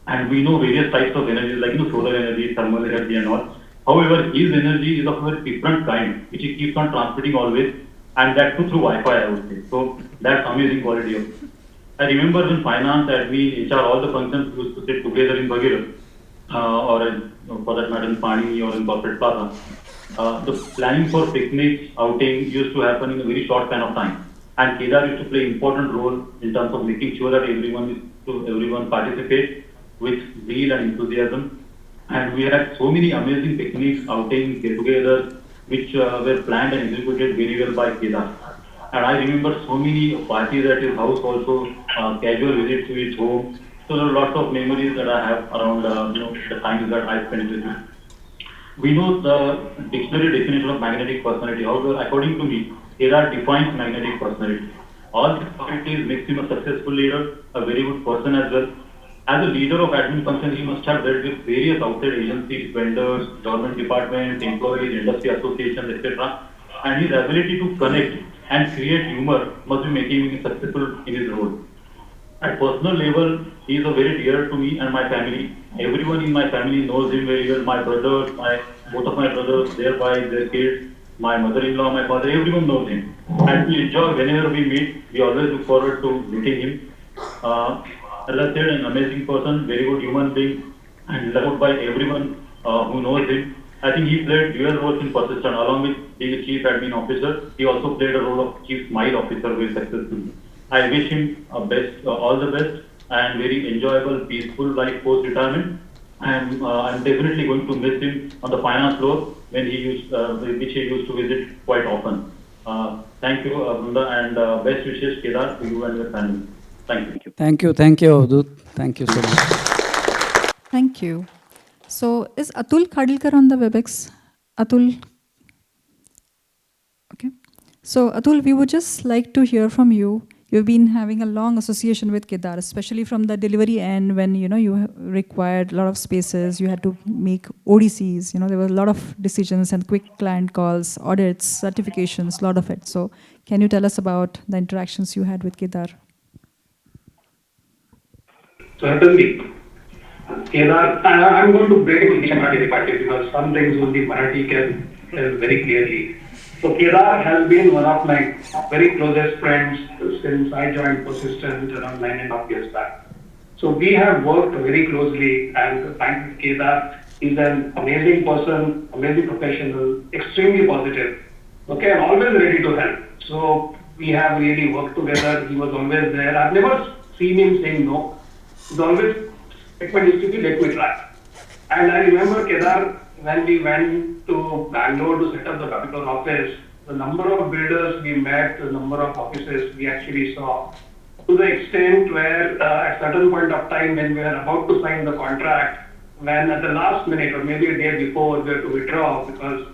And we know various types of energy, like solar energy, thermal energy, and all. However, his energy is of a very different kind, which he keeps on transmitting always, and that too through Wi-Fi, I would say. So that's amazing quality of it. I remember in finance, admin, HR, all the functions used to sit together in Bhagirath, or for that matter in Pani or in Corporate Plaza. The planning for picnics, outing used to happen in a very short span of time. And Kedar used to play important role in terms of making sure that everyone participates with zeal and enthusiasm. And we had so many amazing picnics, outings, get-togethers, which were planned and executed very well by Kedar. And I remember so many parties at his house also, casual visits to his home. So there are lots of memories that I have around the times that I spent with him. We know the dictionary definition of magnetic personality. However, according to me, Kedar defines magnetic personality. All these qualities makes him a successful leader, a very good person as well. As a leader of admin function, he must have dealt with various outside agencies, vendors, government departments, employees, industry associations, etc. And his ability to connect and create humor must be making him successful in his role. At personal level, he is a very dear to me and my family. Everyone in my family knows him very well. My brothers, both of my brothers, their wives, their kids, my mother-in-law, my father, everyone knows him. And we enjoy whenever we meet. We always look forward to meeting him. As I said, an amazing person, very good human being, and loved by everyone who knows him. I think he played dual roles in Persistent. Along with being a chief admin officer, he also played a role of chief smile officer very successfully. I wish him all the best, and very enjoyable, peaceful life post-retirement. And I'm definitely going to miss him on the finance floor which he used to visit quite often. Thank you, Vrinda, and best wishes, Kedar, to you and your family. Thank you. Thank you, Avadut. Thank you so much. Thank you. So is Atul Khadilkar on the WebEx? Atul? Okay. So Atul, we would just like to hear from you. You've been having a long association with Kedar, especially from the delivery end when you required a lot of spaces, you had to make ODCs, there were a lot of decisions and quick client calls, audits, certifications, a lot of it. So can you tell us about the interactions you had with Kedar? Certainly. Kedar, I'm going to break with the Marathi party because some things only Marathi can tell very clearly. So Kedar has been one of my very closest friends since I joined Persistent around 9.5 years back. So we have worked very closely, and thanks to Kedar, he's an amazing person, amazing professional, extremely positive, okay, and always ready to help. So we have really worked together. He was always there. I've never seen him saying no. He's always, let me try. And I remember Kedar, when we went to Bangalore to set up the Bangalore office, the number of builders we met, the number of offices we actually saw, to the extent where at certain point of time when we were about to sign the contract, when at the last minute or maybe a day before we had to withdraw because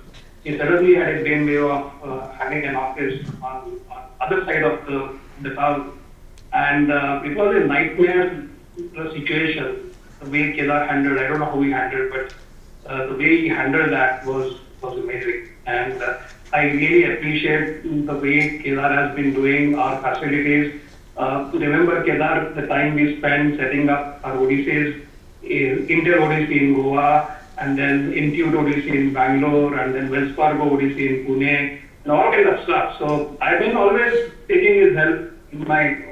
he suddenly had a brainwave of having an office on other side of the town. And it was a nightmare situation, the way Kedar handled. I don't know how he handled, but the way he handled that was amazing. And I really appreciate the way Kedar has been doing our facilities. Remember, Kedar, the time we spent setting up our ODCs, Intel ODC in Goa, and then Intune ODC in Bangalore, and then Wells Fargo ODC in Pune, and all kinds of stuff. So I've been always taking his help in my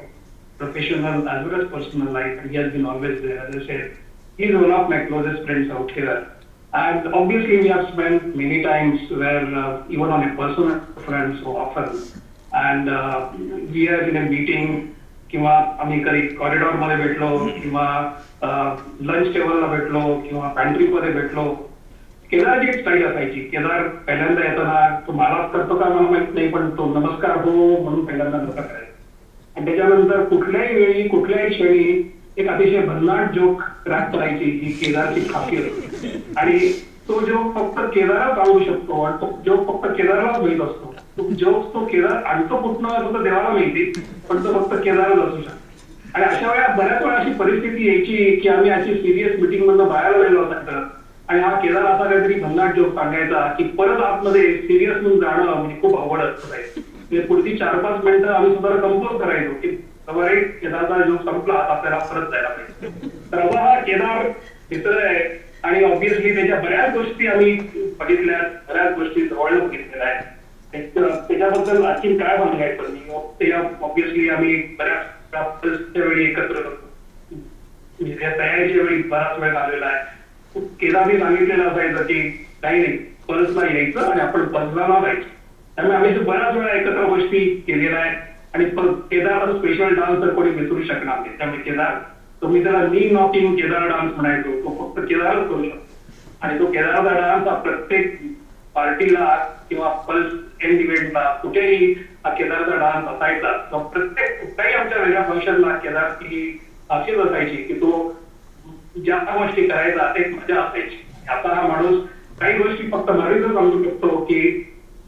professional as well as personal life, and he has been always there. As I said, he's one of my closest friends out here. And obviously we have spent many times where even on a personal front so often. And we are in a meeting किंवा आम्ही कधी कॉरिडॉरमध्ये भेटलो किंवा lunch टेबलला भेटलो किंवा पॅन्ट्रीमध्ये भेटलो. केदारची एक style असायची. केदार पहिल्यांदा येताना तो मालाच करतो का मला माहित नाही, पण तो नमस्कार हो म्हणून पहिल्यांदा नमस्कार करायचा. आणि त्याच्यानंतर कुठल्याही वेळी कुठल्याही क्षणी एक अतिशय भन्नाट जोक क्रॅक करायची, ही केदारची खासियत होती. आणि तो जोक फक्त केदारच आणू शकतो आणि तो जोक फक्त केदारलाच माहीत असतो. तो जोक तो केदार आणतो कुठनं असं देवाला माहिती, पण तो फक्त केदारच असू शकतो. आणि अशा वेळा बऱ्याच वेळा अशी परिस्थिती यायची की आम्ही अशी सिरियस मिटिंग मधनं बाहेर गेलो होतो आणि हा केदार असा काहीतरी भन्नाट जोक सांगायचा की परत आतमध्ये सिरियस म्हणून जाणं म्हणजे खूप अवघड असतं. पुढची 4-5 मिनिटं आम्ही सुद्धा कंपोज करायचो की बरे केदारचा जोक संपला, आता आपल्याला परत जायला पाहिजे. तर असा हा केदार मित्र आहे आणि ऑब्व्हियसली त्याच्या बऱ्याच गोष्टी आम्ही बघितल्या, बऱ्याच गोष्टी जवळ बघितलेल्या आहेत. त्याच्याबद्दल आणखी काय सांगायचं मी, ऑब्व्हियसली आम्ही बऱ्याच वेळी एकत्र करतो, तयारीच्या वेळी बराच वेळ घालवलेला आहे. केदारने सांगितलेलं असायचं की काही नाही, पल्सला यायचं आणि आपण पल्सला ना जायचं. त्यामुळे आम्ही बऱ्याच वेळा एकत्र गोष्टी केलेल्या आहेत. आणि केदार स्पेशल डान्स तर कोणी विसरू शकणार नाही. त्यामुळे केदार, तुम्ही त्याला नी नॉकिंग केदार डान्स म्हणायचो, तो फक्त केदारच करू शकतो. आणि तो केदारचा डान्स हा प्रत्येक पार्टीला किंवा पल्स एंड इव्हेंटला कुठेही हा केदारचा डान्स असायचा. प्रत्येक कुठल्याही आमच्या वेगळ्या फंक्शनला केदारची अशीच असायची की तो ज्या गोष्टी करायचा एक मजा असायची. आता हा माणूस काही गोष्टी फक्त मराठीतच सांगू शकतो की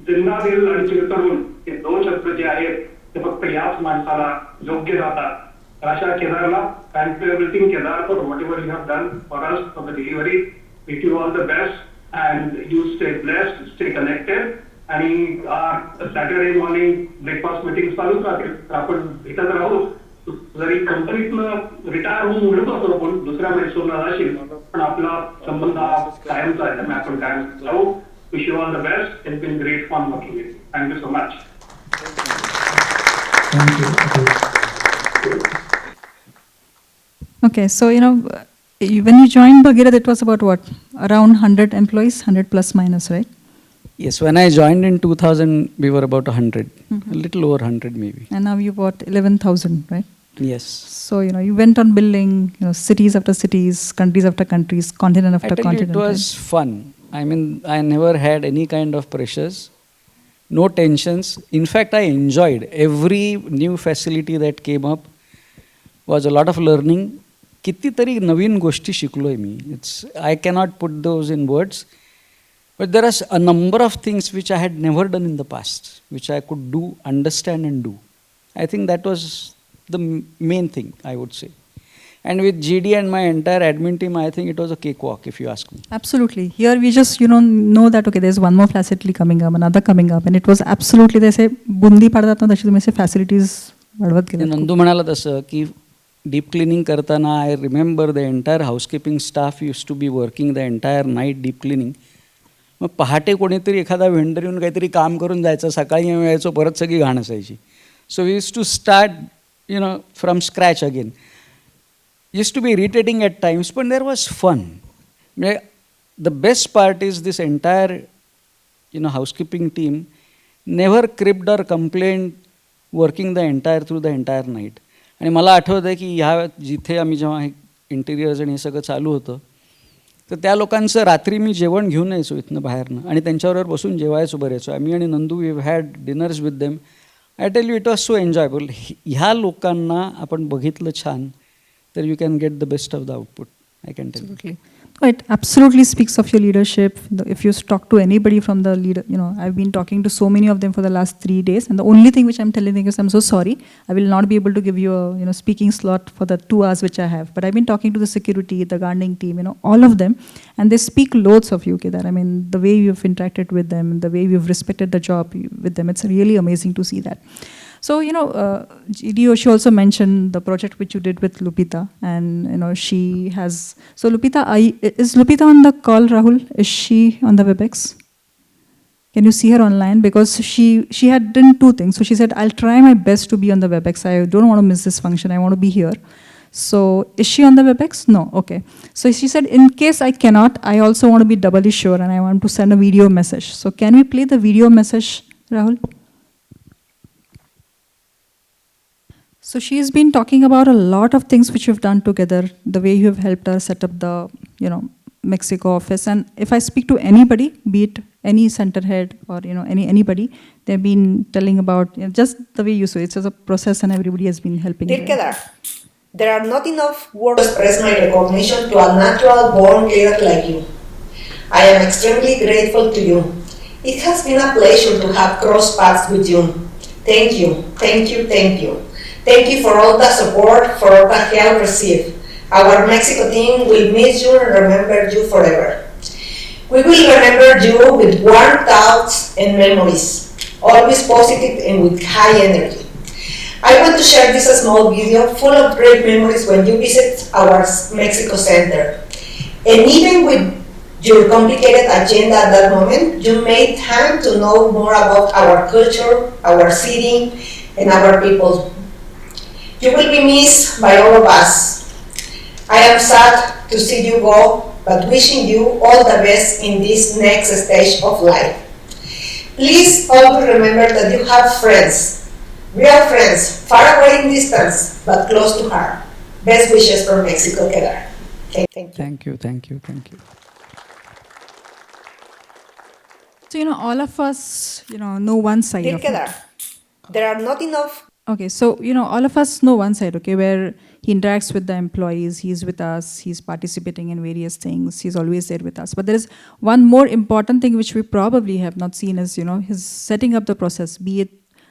जिंदा दिल आणि चिरतरून हे 2 शब्द जे आहेत ते फक्त याच माणसाला योग्य जातात. तर अशा केदारला thank you everything Kedar for whatever you have done for us for the delivery. Wish you all the best and you stay blessed, stay connected. आणि सॅटर्डे मॉर्निंग ब्रेकफास्ट मीटिंग चालूच राहतील. तर आपण भेटत राहू. जरी कंपनीतनं रिटायर होऊन मिळतो असतो आपण दुसऱ्या मैसूरला जाशील, पण आपला संबंध हा कायमचा आहे. त्यामुळे आपण कायम राहू. Wish you all the best. It's been great fun working with you. Thank you so much. Okay, so when you joined Bhagirath, it was about what? Around 100 employees, 100 plus minus, right? Yes, when I joined in 2000, we were about 100, a little over 100 maybe. And now you've got 11,000, right? Yes. So, you went on building, cities after cities, countries after countries, continent after I tell continent. you, it was fun. I mean, I never had any kind of pressures, no tensions. In fact, I enjoyed every new facility that came up. Was a lot of learning. कितीतरी नवीन गोष्टी शिकलोय मी. I cannot put those in words. But there are a number of things which I had never done in the past, which I could do, understand and do. I think that was the main thing, I would say. And with GD and my entire admin team, I think it was a cakewalk, if you ask me. Absolutely. Here we just, know that, okay, there's one more facility coming up, another coming up. And it was absolutely, they say, bundi padतात ना तशी तुम्ही facilities वाढवत गेले. नंदू म्हणाला तसं की deep cleaning करताना I remember the entire housekeeping staff use to be working the entire night deep cleaning. मग पहाटे कोणीतरी एखादा व्हेंडर येऊन काहीतरी काम करून जायचं, सकाळी आम्ही यायचो, परत सगळी घाण असायची. So we use to start from scratch again. Use to be irritating at times, पण देर वॉज फन. म्हणजे the best part is this entire housekeeping team never cribbed or complained working the entire through the entire night. आणि मला आठवतं आहे की जिथे आम्ही जेव्हा इंटिरियर्स आणि हे सगळं चालू होतं, तर त्या लोकांचं रात्री मी जेवण घेऊन यायचो इथनं बाहेरनं आणि त्यांच्याबरोबर बसून जेवायचो बरेचो. आम्ही आणि Nandu we had dinners with them. I tell you it was so enjoyable. ह्या लोकांना आपण बघितलं छान तर you can get the best of the output. I can tell. Absolutely. It absolutely speaks of your leadership. If you talk to anybody from the leader, I've been talking to so many of them for the last 3 days, and the only thing which I'm telling them is I'm so sorry, I will not be able to give you a speaking slot for the 2 hours which I have. But I've been talking to the security, the gardening team, all of them, and they speak loads of you, Kedar. I mean, the way you've interacted with them, the way you've respected the job with them, it's really amazing to see that. So, GD Oshi also mentioned the project which you did with Lupita, and, she has... So, Lupita, is Lupita on the call, Rahul? Is she on the WebEx? Can you see her online? Because she had done 2 things. So, she said, I'll try my best to be on the WebEx. I don't want to miss this function. I want to be here. So, is she on the WebEx? No. Okay. So, she said, in case I cannot, I also want to be doubly sure, and I want to send a video message. So, can we play the video message, Rahul? So she's been talking about a lot of things which you've done together, the way you have helped her set up the, Mexico office. And if I speak to anybody, be it any center head or, anybody, they've been telling about just the way you say it's just a process and everybody has been helping. Dear Kedar, there are not enough words to express my recognition to a natural born leader like you. I am extremely grateful to you. It has been a pleasure to have crossed paths with you. Thank you, thank you, thank you. Thank you for all the support, for all the help received. Our Mexico team will miss you and remember you forever. We will remember you with warm thoughts and memories, always positive and with high energy. I want to share this small video full of great memories when you visit our Mexico Center. And even with your complicated agenda at that moment, you made time to know more about our culture, our city, and our people. You will be missed by all of us. I am sad to see you go, but wishing you all the best in this next stage of life. Please always remember that you have friends, real friends, far away in distance, but close to heart. Best wishes from Mexico, Kedar. Thank you. Thank you, thank you, thank you. So, all of us, know one side Dear of Kedar, it. there are not enough. Okay, so, all of us know one side, okay, where he interacts with the employees, he's with us, he's participating in various things, he's always there with us. But there is one more important thing which we probably have not seen is, his setting up the process, be it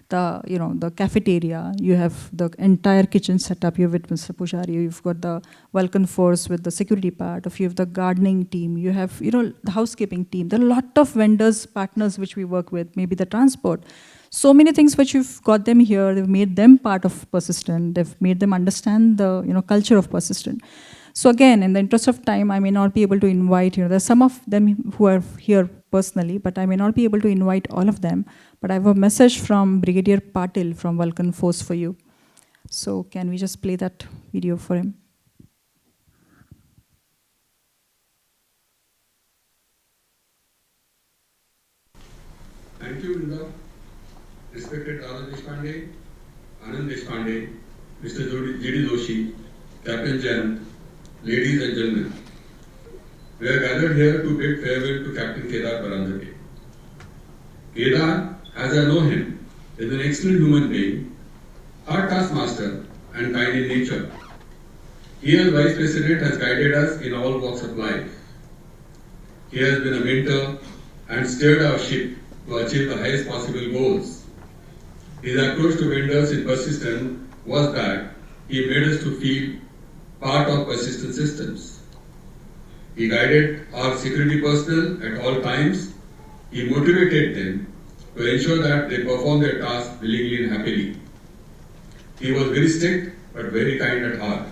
the, the cafeteria, you have the entire kitchen setup, you have with Mr. Pushari, you've got the Vulcan Force with the security part, you have the gardening team, you have, the housekeeping team. There are a lot of vendors, partners which we work with, maybe the transport. So many things which you've got them here, they've made them part of Persistent, they've made them understand the culture of Persistent. So again, in the interest of time, I may not be able to invite, there's some of them who are here personally, but I may not be able to invite all of them. But I have a message from Brigadier Patil from Vulcan Force for you. So can we just play that video for him? Thank you, Vrinda. Respected Radha Deshpande, Anand Deshpande, Mr. J.D. Doshi, Captain Jan, ladies and gentlemen. We are gathered here to bid farewell to Captain Kedar Paranjpe. Kedar, as I know him, is an excellent human being, hard taskmaster, and kind in nature. He as Vice President has guided us in all walks of life. He has been a mentor and steered our ship to achieve the highest possible goals. His approach to vendors in Persistent was that he made us to feel part of Persistent systems. He guided our security personnel at all times. He motivated them to ensure that they perform their tasks willingly and happily. He was very strict but very kind at heart,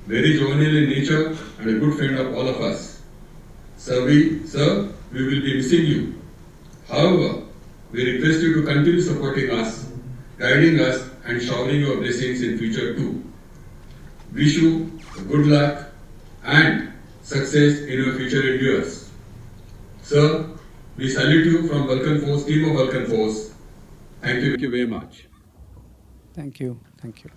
very jovial in nature and a good friend of all of us. Sir, we will be missing you. However, we request you to continue supporting us, guiding us and showering your blessings in future too. Wish you good luck and success in your future endeavors. Sir, we salute you from Vulcan Force, team of Vulcan Force. Thank you very much. Thank you, thank you.